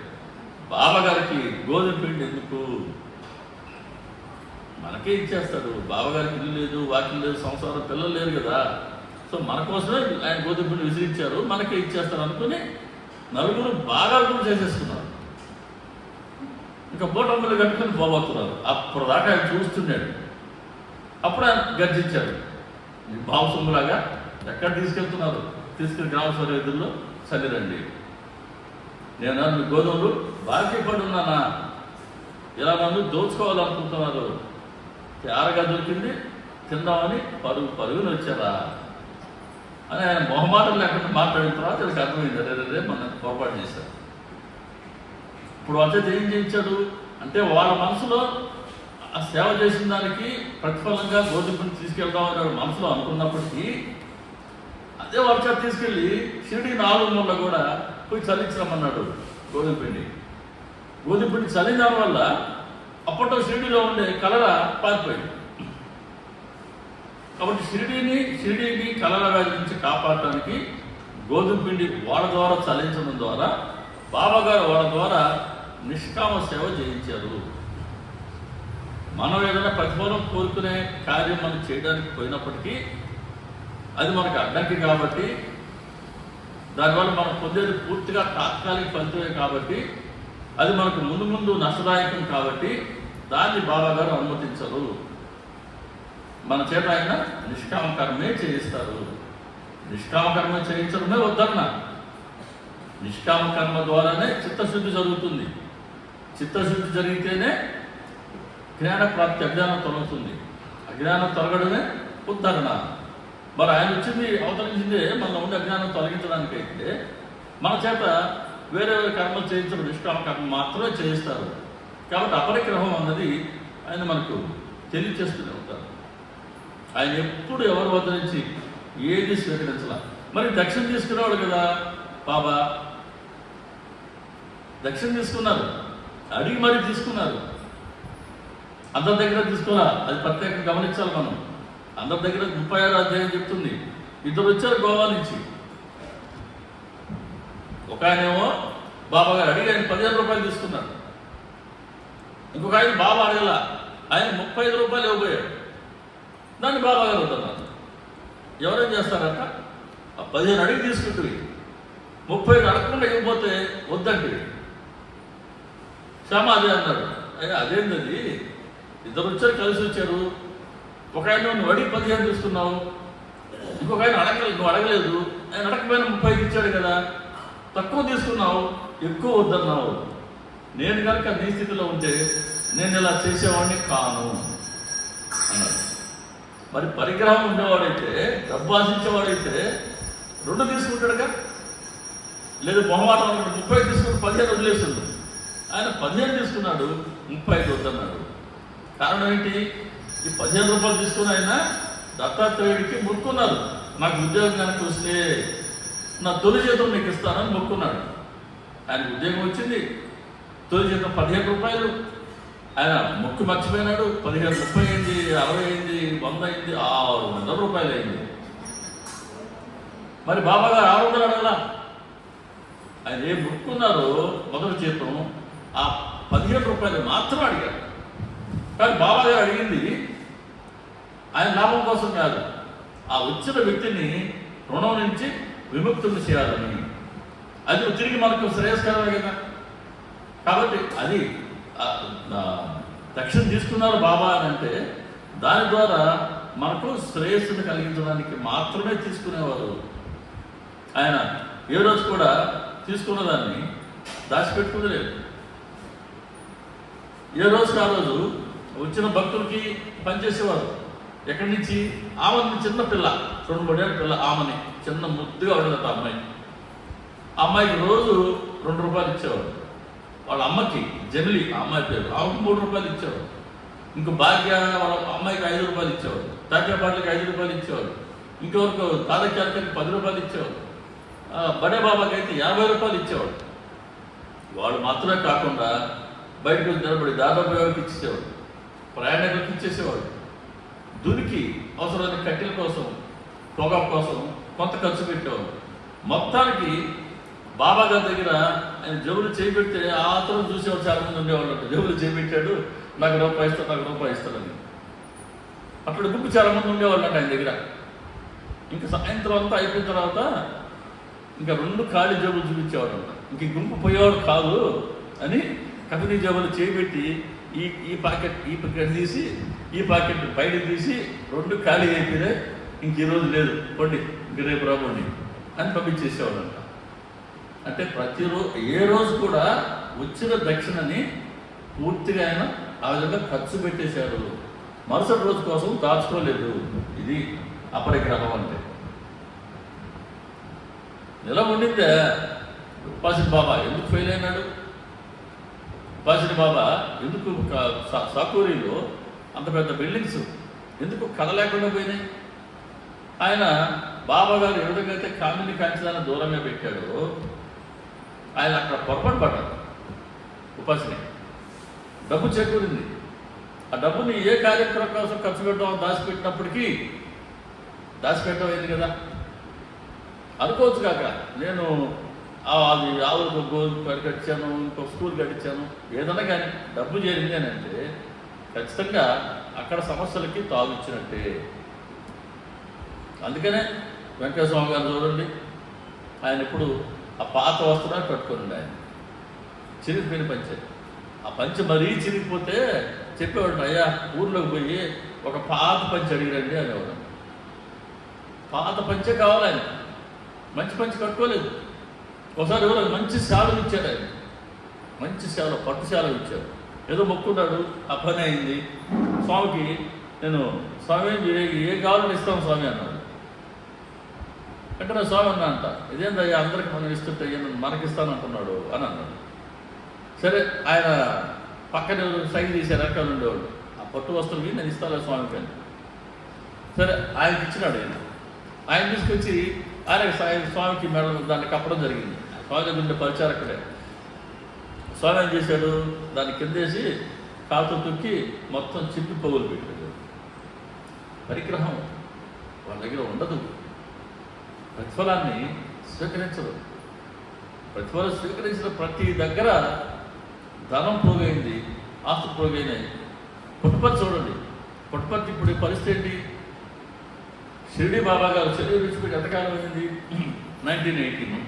B: బాబా గారికి గోధుమ పిండి ఎందుకు? మనకే ఇచ్చేస్తాడు. బాబా గారికి ఇల్లు లేదు, వాకిలు లేదు, సంసారం, పిల్లలు లేరు కదా. సో మన కోసమే ఆయన గోధుమ పిండి విసిరించారు, మనకే ఇచ్చేస్తారు అనుకుని 4 బాగా చేసేసుకున్నారు. ఇంకా బోటమ్మలు కట్టుకొని పోబోతున్నారు. అప్పుడు దాకా ఆయన చూస్తున్నాడు. అప్పుడు ఆయన గర్జించాడు, బావు సొమ్ములాగా ఎక్కడ తీసుకెళ్తున్నారు? తీసుకెళ్ళి గ్రామ సరిహద్దుల్లో చల్లిరండి. నేను మీ గోధుమలు బాకీ పడి ఉన్నానా? ఇలా నన్ను దోచుకోవాలనుకుంటున్నారు. తేరగా దొరికింది తిందామని పరుగుని వచ్చారా అని ఆయన మొహమాటం లేకుండా మాట్లాడిన తర్వాత వీళ్ళకి అర్థమైంది, అదే మన పొరపాటు చేశారు. ఇప్పుడు వచ్చేది ఏం చేయించాడు అంటే, వాళ్ళ మనసులో ఆ సేవ చేసిన దానికి ప్రతిఫలంగా గోధుమ పిండి తీసుకెళ్దామని వాడు మనసులో అనుకున్నప్పటికీ, అదే వర్షాలు తీసుకెళ్ళి షిరిడి 4 మూల కూడా పోయి చల్లించమన్నాడు గోధుమ పిండి. గోధుమ పిండి చల్లిన దాని వల్ల అప్పట్లో షిరిడిలో ఉండే కలరా పారిపోయింది. కాబట్టి షిరిడీని కలరా వ్యాధి నుంచి కాపాడటానికి గోధుమ పిండి వాళ్ళ ద్వారా చల్లించడం ద్వారా బాబా గారు వాళ్ళ ద్వారా నిష్కామ సేవ చేయించారు. మనం ఏదైనా ప్రతిఫలం కోరుకునే కార్యం మనం చేయడానికి పోయినప్పటికీ అది మనకు అడ్డంకి కాబట్టి, దానివల్ల మనం పొందేది పూర్తిగా తాత్కాలిక ఫలితమే కాబట్టి, అది మనకు ముందు నష్టదాయకం కాబట్టి దాన్ని బాబా గారు అనుమతించరు. మన చేత ఆయన నిష్కామకర్మే చేయిస్తారు. నిష్కామకర్మ చేయించడమే వద్దన్న. నిష్కామకర్మ ద్వారానే చిత్తశుద్ధి జరుగుతుంది. చిత్తశుద్ధి జరిగితేనే జ్ఞానప్రాప్తి, అజ్ఞానం తొలగుతుంది. అజ్ఞానం తొలగడమే ఉద్ధరణ. మరి ఆయన వచ్చింది, అవతరించిందే మనలో ఉండే అజ్ఞానం తొలగించడానికైతే మన చేత వేరే కర్మలు చేయించడం, నిష్కామ కర్మ మాత్రమే చేయిస్తారు. కాబట్టి అపరిగ్రహం అన్నది ఆయన మనకు తెలియచేస్తూనే ఉంటారు. ఆయన ఎప్పుడు ఎవరి వద్ద నుంచి ఏది స్వీకరించాల. మరి దక్షిణ తీసుకునేవాడు కదా బాబా, దక్షిణ తీసుకున్నారు, అడిగి మరీ తీసుకున్నారు. అందరి దగ్గర తీసుకోవాలా, అది ప్రత్యేకంగా గమనించాలి మనం. అందరి దగ్గర 36వ అధ్యాయం చెప్తుంది. 2 వచ్చారు గోవా నుంచి. ఒక ఆయనేమో బాబా గారు అడిగి ఆయన 15 రూపాయలు తీసుకున్నాడు. ఇంకొక ఆయన బాబా అడగల, ఆయన 35 రూపాయలు ఇవ్వబోయాడు. దాన్ని బాబా గారు వద్దన్నారు. ఎవరేం చేస్తారంట, 15 అడిగి తీసుకుంటుంది, 30 అడగకుండా ఇవ్వకపోతే వద్దంటే శ్యామ అదే అన్నాడు. అయ్యా అదేంది, ఇద్దరు వచ్చారు, కలిసి వచ్చారు. ఒక ఆయన నువ్వు అడిగి 15 తీసుకున్నావు, ఇంకొక ఆయన నువ్వు అడగలేదు, ఆయన అడగకపోయినా 30 ఇచ్చాడు కదా, తక్కువ తీసుకున్నావు, ఎక్కువ వద్దన్నావు. నేను కనుక నీ స్థితిలో ఉంటే నేను ఇలా చేసేవాడిని కాను అన్నాడు. మరి పరిగ్రహం ఉండేవాడైతే, డబ్బు ఆశించేవాడైతే 2 తీసుకుంటాడుగా, లేదు మొహమాటం 30 తీసుకుని 15 వదిలేస్తుంది. ఆయన 15 తీసుకున్నాడు, 35 వద్దన్నాడు. కారణం ఏంటి, ఈ 15 రూపాయలు తీసుకుని ఆయన దత్తాత్రేయుడికి మొక్కున్నారు. నాకు ఉద్యోగం కనుక వస్తే నా తొలి జీతం నీకు ఇస్తానని మొక్కున్నాడు. ఆయనకు ఉద్యోగం వచ్చింది, తొలి జీతం 15 రూపాయలు. ఆయన మొక్కు మర్చిపోయినాడు. 15, 30 అయింది, 60 అయింది, 100 అయింది, 600 రూపాయలు అయింది. మరి బాబా గారు 600 అడగలా. ఆయన ఏం మొక్కున్నారో మొదటి జీతం ఆ 15 రూపాయలు మాత్రం అడిగారు. కానీ బాబా గారు అడిగింది ఆయన లాభం కోసం కాదు, ఆ వచ్చిన వ్యక్తిని రుణం నుంచి విముక్తులు చేయాలని. అది తిరిగి మనకు శ్రేయస్కరమే కదా. కాబట్టి అది దక్షిణ తీసుకున్నారు బాబా అని అంటే దాని ద్వారా మనకు శ్రేయస్సును కలిగించడానికి మాత్రమే తీసుకునేవారు. ఆయన ఏ రోజు కూడా తీసుకున్న దాన్ని దాచిపెట్టుకునేలేదు. ఏ రోజుకి ఆ రోజు వచ్చిన భక్తులకి పనిచేసేవారు. ఎక్కడి నుంచి, ఆమెని చిన్న పిల్ల, 2-3 ఏళ్ళ పిల్ల, ఆమెని చిన్న ముద్దుగా ఉండదు అమ్మాయి. ఆ అమ్మాయికి రోజు 2 రూపాయలు ఇచ్చేవాడు. వాళ్ళ అమ్మకి జమిలి, ఆ అమ్మాయి పేరు, ఆమెకు 3 రూపాయలు ఇచ్చేవాడు. ఇంకో భాగ్య వాళ్ళ అమ్మాయికి 5 రూపాయలు ఇచ్చేవాడు. తాకేపాట్లకి 5 రూపాయలు ఇచ్చేవాడు. ఇంకొకరికి తాదక్యాలకి 10 రూపాయలు ఇచ్చేవాడు. బడే బాబాకి అయితే 50 రూపాయలు ఇచ్చేవాడు. వాడు మాత్రమే కాకుండా బయటకు నిలబడి దాదాపు ఇచ్చేసేవాడు, ప్రయాణికులకు ఇచ్చేసేవాడు. దునికి అవసరమైన కట్టెల కోసం, పొగాకు కోసం కొంత ఖర్చు పెట్టేవాడు. మొత్తానికి బాబా గారి దగ్గర ఆయన జేబులు చేపెడితే ఆ తరం చూసేవాడు చాలా మంది ఉండేవాళ్ళు. జేబులు చేపెట్టాడు, నాకు రూపాయి ఇస్తాడు, నాకు రూపాయి ఇస్తాడని. అప్పుడు గుంపు చాలా మంది ఉండేవాళ్ళు అంట ఆయన దగ్గర. ఇంకా సాయంత్రం అంతా అయిపోయిన తర్వాత ఇంకా 2 ఖాళీ జేబులు చూపించేవాడు అంట. ఇంక గుంపు పోయేవాడు కాదు అని కఫనీ జేబులు చేపెట్టి ఈ పాకెట్ తీసి ఈ పాకెట్ బయటకు తీసి 2 ఖాళీ అయిపోయినాయి, ఇంక ఈరోజు లేదు, పండి ఇంక రేపు రాబండి అని పంపించేసేవాడు అంట. అంటే ప్రతిరోజు ఏ రోజు కూడా వచ్చిన దక్షిణని పూర్తిగా ఆయన ఆ విధంగా ఖర్చు పెట్టేశారు. మరుసటి రోజు కోసం దాచుకోలేదు. ఇది అపరిగ్రహం అంటే. ఎలా ఉండిందే ఉపాసిని బాబా ఎందుకు ఫెయిల్ అయినాడు? ఉపాసిని బాబా ఎందుకు సాకూరిలో అంత పెద్ద బిల్డింగ్స్ ఎందుకు కదలేకుండా పోయినాయి? ఆయన బాబా గారు ఏ విధంగా అయితే కామిని కాంచదాన్ని దూరంగా పెట్టాడో ఆయన అక్కడ పొరపాటు పడ్డాడు. ఉపాసిని డబ్బు చేకూరింది. ఆ డబ్బుని ఏ కార్యక్రమం కోసం ఖర్చు పెట్టడం దాచిపెట్టినప్పటికీ దాచిపెట్టడం అయింది కదా. అనుకోవచ్చు కాక నేను అది ఆవులకు గోధుమ కట్టించాను, ఇంకో స్కూల్ కట్టించాను, ఏదన్నా కానీ డబ్బు చేరింది అని అంటే ఖచ్చితంగా అక్కడ సమస్యలకి తాగిచ్చినట్టే. అందుకనే వెంకటేశ్వర స్వామి గారు చూడండి, ఆయన ఇప్పుడు ఆ పాత వస్త్రాలు కట్టుకోండి. ఆయన చిరిగిపోయిన పంచె, ఆ పంచె మరీ చిరిగిపోతే చెప్పేవాడు, అయ్యా ఊర్లోకి పోయి ఒక పాత పంచె అడిగిరండి అనేవాడు. పాత పంచె కావాలి ఆయన, మంచి పంచె కట్టుకోలేదు. ఒకసారి ఎవరో మంచి శాలువ ఇచ్చాడు ఆయన, మంచి శాలువ, పట్టు శాలువ ఇచ్చాడు. ఏదో మొక్కున్నాడు, ఆ పని అయింది. స్వామికి నేను స్వామి ఏ కావాలని ఇస్తాం స్వామి అన్నాడు. అంటే నా స్వామి అన్నా అంట, ఇదేందయ్యా అందరికి మనం ఇస్తుంటే మనకిస్తానంటున్నాడు అని అన్నాడు. సరే ఆయన పక్కన సైన్ చేసే రకాలు ఉండేవాడు, ఆ పట్టు వస్తువులకి నేను ఇస్తాను స్వామికి అని. సరే ఆయనకి ఇచ్చినాడు. ఆయన తీసుకొచ్చి ఆయన స్వామికి మెడలు దాన్ని కప్పడం జరిగింది. స్వామి దగ్గర ఉండే పరిచారకుడే. స్వామి ఏం చేశాడు, దాన్ని కిందేసి కాలుతో తొక్కి మొత్తం చింపి పొగులు పెట్టాడు. పరిగ్రహం వాళ్ళ దగ్గర ఉండదు, ప్రతిఫలాన్ని స్వీకరించదు. ప్రతిఫలం స్వీకరించిన ప్రతి దగ్గర ధనం పోగైంది, ఆస్తు పోగైనాయి, పుట్టపర్తి చూడండి, పుట్టపర్తి ఇప్పుడు ఈ పరిస్థితి ఏంటి? షిరిడి బాబా గారు శరీరం విడిచిపెట్టి ఎంతకాలం అయింది? 1918.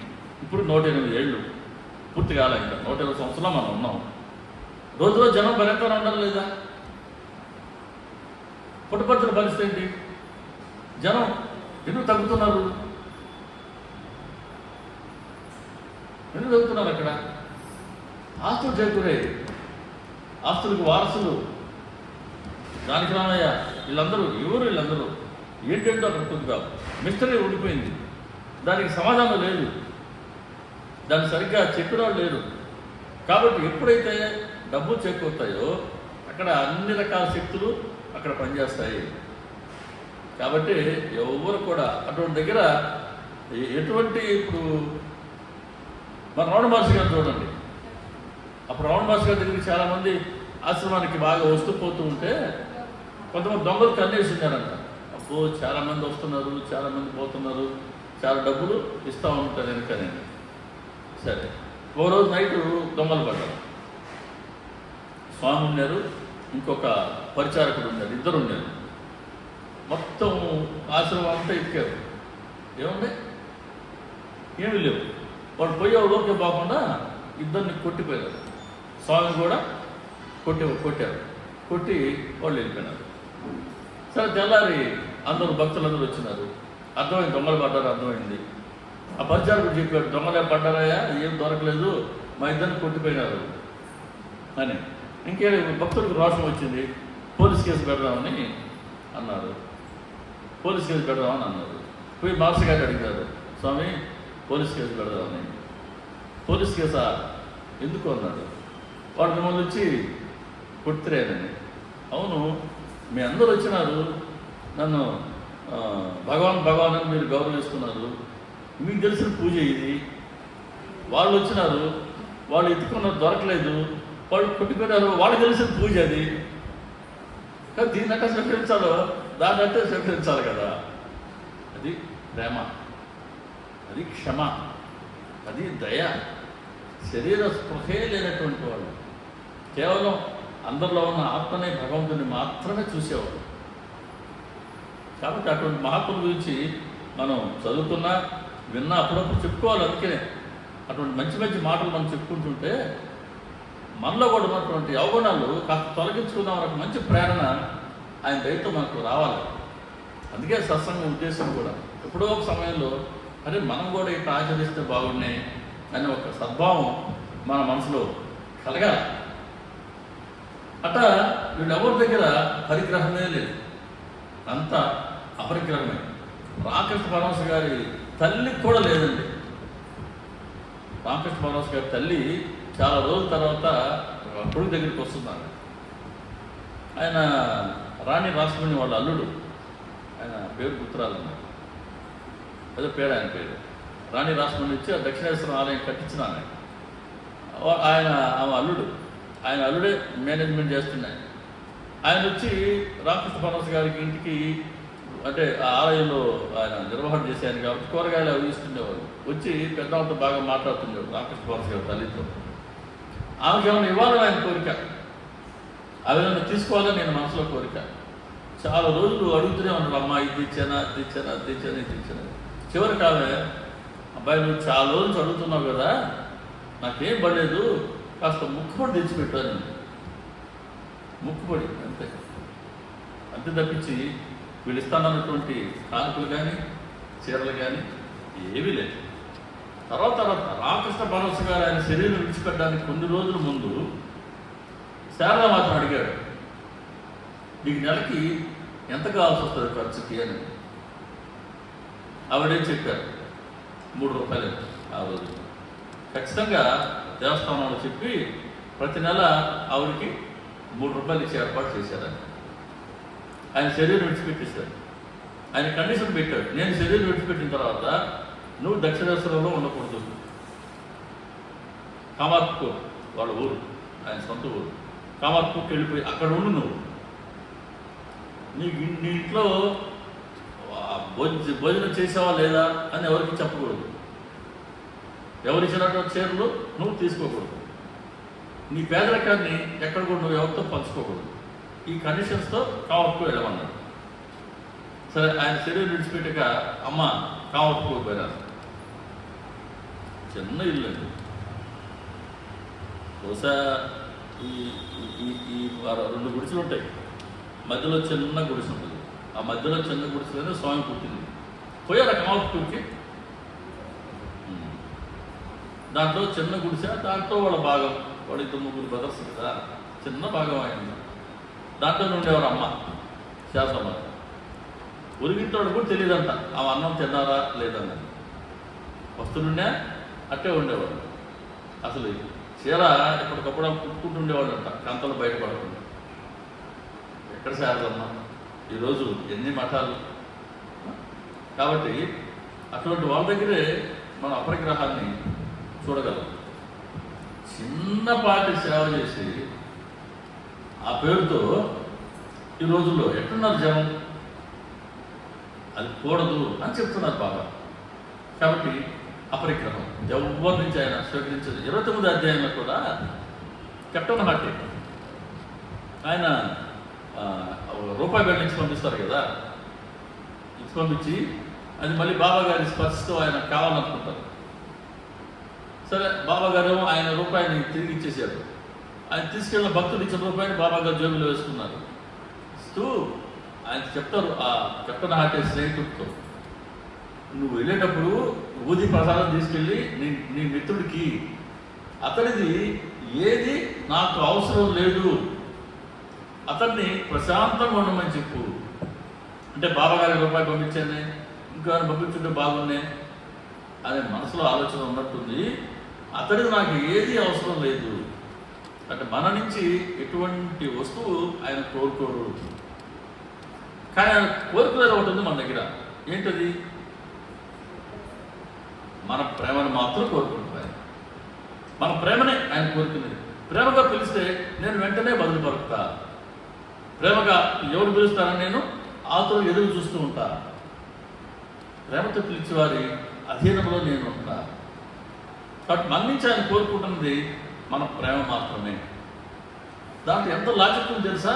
B: ఇప్పుడు 108 ఏళ్ళు పూర్తి కాలే, ఇంకా 120 సంవత్సరాలు మనం ఉన్నాం. రోజు రోజు జనం భయంకరంగా ఉండాలి లేదా? పుట్టపర్తిన పరిస్థితి ఏంటి? జనం ఎందుకు తగ్గుతున్నారు? ఎందుకు తగ్గుతున్నారు? అక్కడ ఆస్తులు చేకూరేది, ఆస్తులకు వారసులు దానికి రామయ్య వీళ్ళందరూ ఎవరు? వీళ్ళందరూ ఏంటంటే అక్కడ కొద్దిగా మిస్టరీ ఉండిపోయింది, దానికి సమాధానం లేదు, దాన్ని సరిగ్గా చెప్పిన వాళ్ళు లేరు. కాబట్టి ఎప్పుడైతే డబ్బులు చేకూరుతాయో అక్కడ అన్ని రకాల శక్తులు అక్కడ పనిచేస్తాయి. కాబట్టి ఎవరు కూడా అటువంటి దగ్గర ఎటువంటి ఇప్పుడు మన రమణ మహర్షి గారు చూడండి, అప్పుడు రమణ మహర్షి గారి దగ్గరికి చాలామంది ఆశ్రమానికి బాగా వస్తూ పోతూ ఉంటే కొంతమంది దొంగలు కన్నేసి ఉన్నారంట. అప్పుడు చాలామంది వస్తున్నారు, చాలామంది పోతున్నారు, చాలా డబ్బులు ఇస్తూ ఉంటారు వెనుకనే. సరే, ఓ రోజు నైటు దొంగలు పడ్డారు. స్వామి ఉన్నారు, ఇంకొక పరిచారకుడు ఉన్నారు, ఇద్దరు ఉన్నారు. మొత్తం ఆశ్రమం అంతా ఎక్కారు. ఏముంది? ఏమీ లేవు. వాడు పోయే ఊరికే పోకుండా ఇద్దరిని కొట్టిపోయారు. స్వామి కూడా కొట్టారు. కొట్టి వాళ్ళు వెళ్ళిపోయినారు. సరే, తెల్లారి అందరూ భక్తులందరూ వచ్చినారు. అర్థమైంది, దొంగలు పడ్డారు, అర్థమైంది. ఆ పరిచారకుడు చెప్పాడు, దొంగలే పడ్డారయ్యా, ఏం దొరకలేదు, మా ఇద్దరిని కొట్టిపోయినారు అని. ఇంకే భక్తులకు రోషం వచ్చింది, పోలీస్ కేసు పెడదామని అన్నారు. పోలీస్ కేసు పెడదామని అన్నారు. పోయి మాస్టర్ గారు అడిగారు, స్వామి పోలీస్ కేసు పెడదామని. పోలీస్ కేసా? ఎందుకు అన్నాడు. వాడు మిమ్మల్ని వచ్చి కొట్టిరేనని. అవును, మీ అందరూ వచ్చినారు, నన్ను భగవాన్ అని మీరు గౌరవిస్తున్నారు, మీకు తెలిసిన పూజ ఇది. వాళ్ళు వచ్చినారు, వాళ్ళు ఎత్తుకున్నారు, దొరకలేదు, వాళ్ళు కొట్టిపోయినారు, వాళ్ళకి తెలిసిన పూజ అది. కానీ దీన్ని అంటే స్వీకరించాలో దాన్ని అంటే స్వీకరించాలి కదా. అది ప్రేమ, అది క్షమ, అది దయ. శరీర స్పృహే లేనటువంటి వాళ్ళు కేవలం అందరిలో ఉన్న ఆత్మనే భగవంతుని మాత్రమే చూసేవాడు. కాబట్టి అటువంటి మహాత్ముల గురించి మనం చదువుకున్నా విన్నా అప్పుడప్పుడు చెప్పుకోవాలి. అందుకే అటువంటి మంచి మంచి మాటలు మనం చెప్పుకుంటుంటే మనలో కూడా ఉన్నటువంటి అవగుణాలు కాస్త తొలగించుకున్న ఒక మంచి ప్రేరణ ఆయన దయతో మనకు రావాలి. అందుకే సత్సంగం ఉద్దేశం కూడా ఎప్పుడో ఒక సమయంలో అరే మనం కూడా ఇట్లా ఆచరిస్తే బాగున్నాయి అనే ఒక సద్భావం మన మనసులో కలగాలి. అట్లా వీళ్ళెవరి దగ్గర పరిగ్రహమే లేదు, అంతా అపరిగ్రహమే. రామకృష్ణ పరమహంస గారి తల్లికి కూడా లేదండి. రామకృష్ణ పరమహంస గారి తల్లి చాలా రోజుల తర్వాత కొడుకు దగ్గరికి వస్తున్నారు. ఆయన రాణి రాసుకుని వాళ్ళ అల్లుడు, ఆయన పేరు గుర్తురాలన్నారు, అదే పేరు ఆయన పేరు. రాణి రాసుకుని వచ్చి ఆ దక్షిణేశ్వరం ఆలయం కట్టించిన ఆయన ఆమె అల్లుడు, ఆయన అల్లుడే మేనేజ్మెంట్ చేస్తున్నాయి. ఆయన వచ్చి రామకృష్ణ పరమహంస గారికి ఇంటికి అంటే ఆ ఆలయంలో ఆయన నిర్వహణ చేశాను కాబట్టి కూరగాయలు అవి ఇస్తుండేవారు. వచ్చి పెద్దవాళ్ళతో బాగా మాట్లాడుతుండేవాడు రామకృష్ణ పరమహంస గారి తల్లితో. ఆమెకి ఏమైనా ఇవ్వాలని ఆయన కోరిక, అవి ఏమైనా తీసుకోవాలని నేను మనసులో కోరిక. చాలా రోజులు అడుగుతూనే ఉన్నాడు, అమ్మ ఇది ఇచ్చానా, అది ఇచ్చానా, అది ఇచ్చానా, ఇది ఇచ్చానా. చివరికి ఆమె, అబ్బాయి నువ్వు చాలా రోజులు అడుగుతున్నావు కదా, నాకేం పడలేదు, కాస్త ముక్కుపడి తెచ్చిపెట్టాను. ముక్కుపడి అంతే, అంతే తప్పించి వీళ్ళు ఇస్తానన్నటువంటి కానుకలు కానీ చీరలు కానీ ఏవీ లేదు. తర్వాత రామకృష్ణ పరమహంస గారు ఆయన శరీరం విడిచిపెట్టడానికి కొన్ని రోజుల ముందు శారదా మాత్రం అడిగాడు, నీకు నెలకి ఎంత కావాల్సి వస్తుంది ఖర్చుకి అని. ఆవిడేం చెప్పారు, 3 రూపాయలు ఆ రోజు. ఖచ్చితంగా దేవస్థానంలో చెప్పి ప్రతి నెల ఆవిడకి 3 రూపాయలు ఇచ్చి ఏర్పాటు చేశారని. ఆయన శరీరం విడిచిపెట్టేశారు. ఆయన కండిషన్ పెట్టాడు, నేను శరీరం విడిచిపెట్టిన తర్వాత నువ్వు దక్షిణేశ్వరంలో ఉండకూడదు. కామార్పూర్ వాళ్ళ ఊరు, ఆయన సొంత ఊరు. కామార్పూర్కి వెళ్ళిపోయి అక్కడ ఉండు నువ్వు. నీ ఇంట్లో భోజనం చేసావా లేదా అని ఎవరికి చెప్పకూడదు. ఎవరిచ్చినటువంటి చీరలు నువ్వు తీసుకోకూడదు. నీ పేదరికాన్ని ఎక్కడ కూడా నువ్వు ఎవరితో పంచుకోకూడదు. 3 నెలలు 6 నెలలు 1 సంవత్సరం పాటు నువ్వు శరీరం విడిచిపెట్టిన తర్వాత నువ్వు దక్షిణేశ్వరంలో ఉండకూడదు. ఈ కండిషన్స్తో కావట్కు వెళ్ళమన్నాడు. సరే, ఆయన శరీరం విడిచిపెట్టాక అమ్మ కావట్కు పోయినారు. చిన్న ఇల్లు అండి, బహుశా ఈ ఈ ఈ 2 గుడిసెలు ఉంటాయి, మధ్యలో చిన్న గుడిసె ఉంటుంది. ఆ మధ్యలో చిన్న గుడిసెలోనే స్వామి పుట్టింది. పోయారు కావట్కూరికి. దాంట్లో చిన్న గుడిసె, దాంట్లో వాళ్ళ భాగం, వాడు 3 బ్రదర్స్ కదా, చిన్న భాగం అయింది. దాంట్లో ఉండేవారు అమ్మ శాసమ్మ. ఉరిగింటోడు కూడా తెలియదంట ఆ అన్నం తిన్నారా లేదన్నది. వస్తుండే అట్టే ఉండేవాడు. అసలు చీర ఎప్పటికప్పుడు కుట్టుకుంటూ ఉండేవాడు అంట, కంతలు బయటపడకుండా. ఎక్కడ శారదమ్మ ఈరోజు ఎన్ని మఠాలు. కాబట్టి అటువంటి వాళ్ళ దగ్గరే మన అపరిగ్రహాన్ని చూడగలం. చిన్నపాటి సేవ చేసి ఆ పేరుతో ఈ రోజుల్లో ఎట్టున్నారు జనం, అది కూడదు అని చెప్తున్నారు బాగా. కాబట్టి అపరిగ్రహం ఎవరి నుంచి ఆయన స్వీకరించదు. 29వ అధ్యాయంలో కూడా కెప్టెన్ హార్టీ ఆయన రూపాయి బిళ్ళ నుంచి పంపిస్తారు కదా, ఇచ్చి పంపించి అది మళ్ళీ బాబా గారి స్పర్శతో ఆయన కావాలనుకుంటారు. సరే, బాబా గారు ఆయన రూపాయిని తిరిగి ఇచ్చేసారు. ఆయన తీసుకెళ్ళిన భక్తులు ఇచ్చిన రూపాయిని బాబా గారు జేబులో వేసుకున్నారు. ఇస్తూ ఆయన చెప్తారు ఆ కెప్టెన్ హార్టీ స్నేహితుడితో, నువ్వు వెళ్ళేటప్పుడు ఊది ప్రసాదం తీసుకెళ్ళి నీ మిత్రుడికి, అతనిది ఏది నాకు అవసరం లేదు, అతన్ని ప్రశాంతంగా ఉండమని చెప్పు. అంటే బాబాగారి రూపాయి పంపించానే, ఇంకా పంపించుంటే బాగున్నాయి అనే మనసులో ఆలోచన ఉన్నట్టుంది. అతడిది నాకు ఏది అవసరం లేదు అంటే మన నుంచి ఎటువంటి వస్తువు ఆయన కోరుకోరు. కానీ ఆయన కోరుకునేది ఒకటి ఉంది మన దగ్గర. ఏంటది? మన ప్రేమను మాత్రం కోరుకుంటున్నాను. మన ప్రేమనే ఆయన కోరుకునేది. ప్రేమగా పిలిస్తే నేను వెంటనే బదులు పలుకుతా. ప్రేమగా ఎవరు పిలుస్తారని నేను ఆతులు ఎదురు చూస్తూ ఉంటా. ప్రేమతో పిలిచేవారి అధీనంలో నేను ఉంటా. కాబట్టి మన నుంచి ఆయన కోరుకుంటున్నది మన ప్రేమ మాత్రమే. దాంట్లో ఎంత లాజిక్ ఉంది తెలుసా?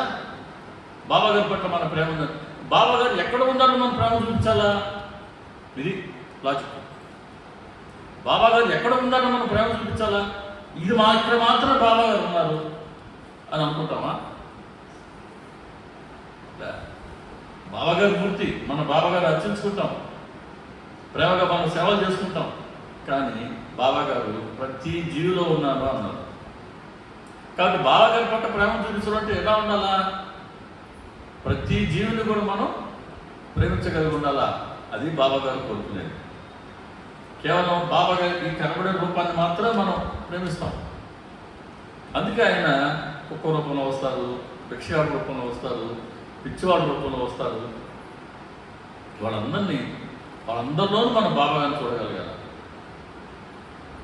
B: బాబాగారి పట్ల మన ప్రేమ ఉంది. బాబాగారు ఎక్కడ ఉన్నారో మనం ప్రేమ చూపించాలా? ఇది లాజిక్. బాబాగారు ఎక్కడ ఉన్నారో మనం ప్రేమ చూపించాలా? ఇది ఇక్కడ మాత్రమే బాబాగారు ఉన్నారు అని అనుకుంటామా? బాబాగారి మూర్తి మన బాబాగారు అర్చించుకుంటాం, ప్రేమగా మనం సేవలు చేసుకుంటాం. కానీ బాబాగారు ప్రతి జీవిలో ఉన్నారు అన్నారు. కాబట్టి బాబాగారి పట్ల ప్రేమ చూపించడం అంటే ఎలా ఉండాలా? ప్రతి జీవిని కూడా మనం ప్రేమించగలిగి ఉండాలా. అది బాబాగారు కోరుకునేది. కేవలం బాబాగారి ఈ కనబడే రూపాన్ని మాత్రమే మనం ప్రేమిస్తాం. అందుకే ఆయన కుక్క రూపంలో వస్తారు, భిక్షగాడి రూపంలో వస్తారు, పిచ్చివాడి రూపంలో వస్తారు. వాళ్ళందరిలోనూ మనం బాబాగారిని చూడగలగాలి.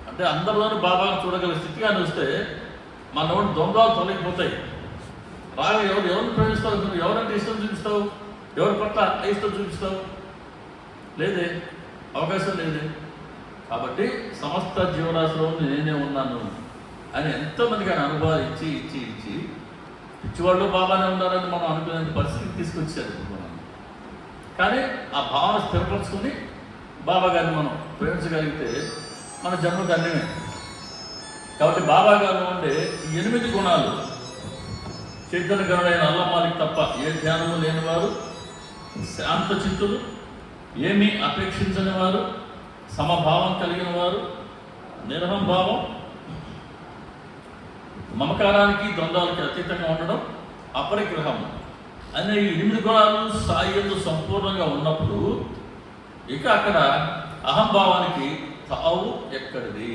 B: అంటే అందరిలోనూ బాబాగారిని చూడగలిగే స్థితి కానీ వస్తే మన నోటి దొంగలు తొలగిపోతాయి. రాగా ఎవరిని ప్రేమిస్తావు? నువ్వు ఎవరంటే ఇష్టం చూపిస్తావు? ఎవరి పట్ల ఇష్టం చూపిస్తావు? లేదే, అవకాశం లేదే. కాబట్టి సమస్త జీవరాశిలో నేనే ఉన్నాను అని ఎంతోమందికి ఆయన అనుభవాలు ఇచ్చి ఇచ్చి ఇచ్చి పిచ్చివాళ్ళు బాబానే ఉన్నారని మనం అనుకునే పరిస్థితికి తీసుకొచ్చారు మనం. కానీ ఆ భావన స్థిరపరచుకుని బాబా గారిని మనం ప్రేమించగలిగితే మన జన్మ ధన్యమే. కాబట్టి బాబా గారు అంటే 8 గుణాలు. చైతన్య గణుడైన అల్లమాలికి తప్ప ఏ ధ్యానము లేనివారు, శాంత చిత్తులు, ఏమీ అపేక్షించని వారు, సమభావం కలిగిన వారు, నిరహంభావం, మమకారానికి ద్వంద్వాలకి అతీతంగా ఉండడం, అపరిగ్రహం అనే ఈ 8 గుణాలు సాయంలో సంపూర్ణంగా ఉన్నప్పుడు ఇక అక్కడ అహంభావానికి తావు ఎక్కడిది.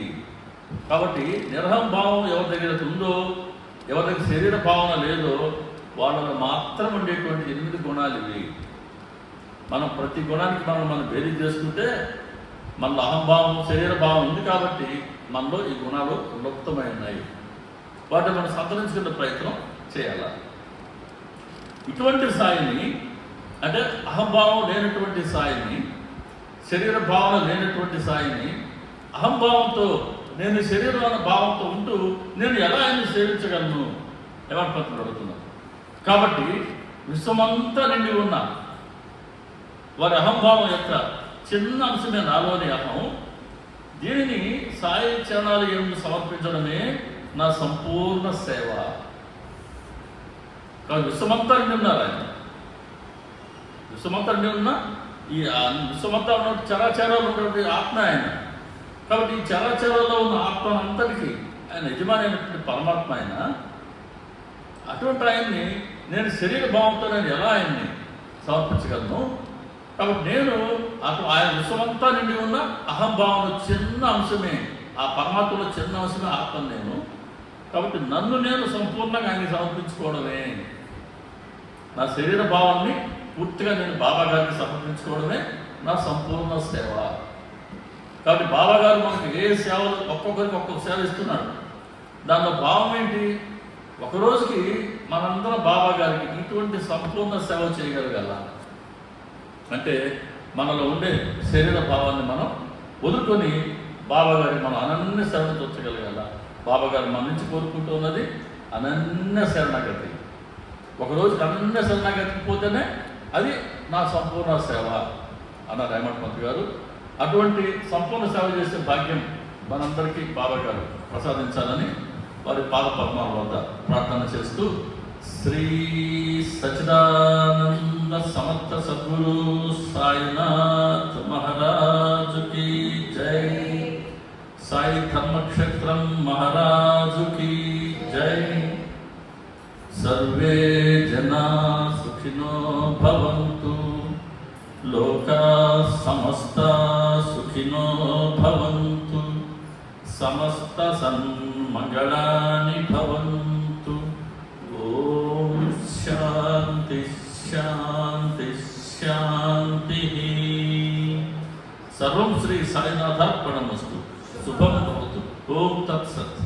B: కాబట్టి నిరహంభావం ఎవరి దగ్గర ఉందో, ఎవరి దగ్గర శరీర భావన లేదో వాళ్ళలో మాత్రం ఉండేటువంటి 8 గుణాలు ఇవి. మనం ప్రతి గుణానికి మనం బేరీ చేసుకుంటే మనలో అహంభావం, శరీర భావం ఉంది. కాబట్టి మనలో ఈ గుణాలు లుప్తమై ఉన్నాయి. వాటిని మనం సంతరించుకునే ప్రయత్నం చేయాలి. ఇటువంటి స్థాయిని అంటే అహంభావం లేనటువంటి స్థాయిని, శరీర భావన లేనటువంటి స్థాయిని, అహంభావంతో నేను శరీరం అన్న భావంతో ఉంటూ నేను ఎలా ఆయన సేవించగలను? ఎవరి పత్రులు అడుగుతున్నాను. కాబట్టి విశ్వమంతా నిండి ఉన్న వారి అహంభావం యొక్క చిన్న అంశమే నాలోని అహం. దీనిని సాయి చరణాలు యందు సమర్పించడమే నా సంపూర్ణ సేవ. కాబట్టి విశ్వమంతా నిండి ఉన్నారు ఆయన. విశ్వమంతా నిండి ఉన్న ఈ విశ్వమంతా ఉన్న చరాచరాలు ఉన్నటువంటి ఆత్మ ఆయన. కాబట్టి ఈ చరాచరాల్లో ఉన్న ఆత్మ అంతటికి ఆయన యజమాని అయినటువంటి పరమాత్మ ఆయన. అటువంటి ఆయన్ని నేను శరీర భావంతో నేను ఎలా ఆయన్ని సమర్పించగలను? కాబట్టి నేను అటు ఆయన విశ్వమంతా నిండి ఉన్న అహంభావంలో చిన్న అంశమే, ఆ పరమాత్మలో చిన్న అంశమే ఆత్మ నేను. కాబట్టి నన్ను నేను సంపూర్ణంగా ఆయన్ని సమర్పించుకోవడమే, నా శరీర భావాన్ని పూర్తిగా నేను బాబా గారికి సమర్పించుకోవడమే నా సంపూర్ణ సేవ. కాబట్టి బాబా గారు మనకు ఏ సేవలు ఒక్కొక్కరికి ఒక్కొక్క సేవ ఇస్తున్నాడు. దానిలో భావం ఏంటి? ఒకరోజుకి మనందరం బాబా గారికి ఇటువంటి సంపూర్ణ సేవ చేయగలగాల. అంటే మనలో ఉండే శరీర భావాన్ని మనం వదులుకొని బాబా గారికి మనం అనన్య శరణ తొచ్చగలగాల. బాబా గారు మన నుంచి కోరుకుంటూ ఉన్నది అనన్య శరణాగతి. ఒకరోజుకి అనన్య శరణాగతి పోతేనే అది నా సంపూర్ణ సేవ అన్నారు హేమంత్ పంత్ గారు. అటువంటి సంపూర్ణ సేవ చేసే భాగ్యం మనందరికీ బాబా గారు ప్రసాదించాలని వారి పాద పద్మాల వద్ద ప్రార్థన చేస్తూ శ్రీ సచ్చిదానంద సమర్థ సద్గురు సాయినాథ్ మహారాజుకి జై, సాయి ధర్మక్షేత్రం మహారాజుకి జై. సర్వే జనా సుఖినో భవంతు, లోకా సమస్త సుఖినో భవంతు, సమస్త సన్మంగళాని భవంతు. ఓం శాంతి శాంతి శాంతి. సర్వం శ్రీ సాయినాథార్పణమస్తు. శుభం భవతు. ఓం తత్సత్.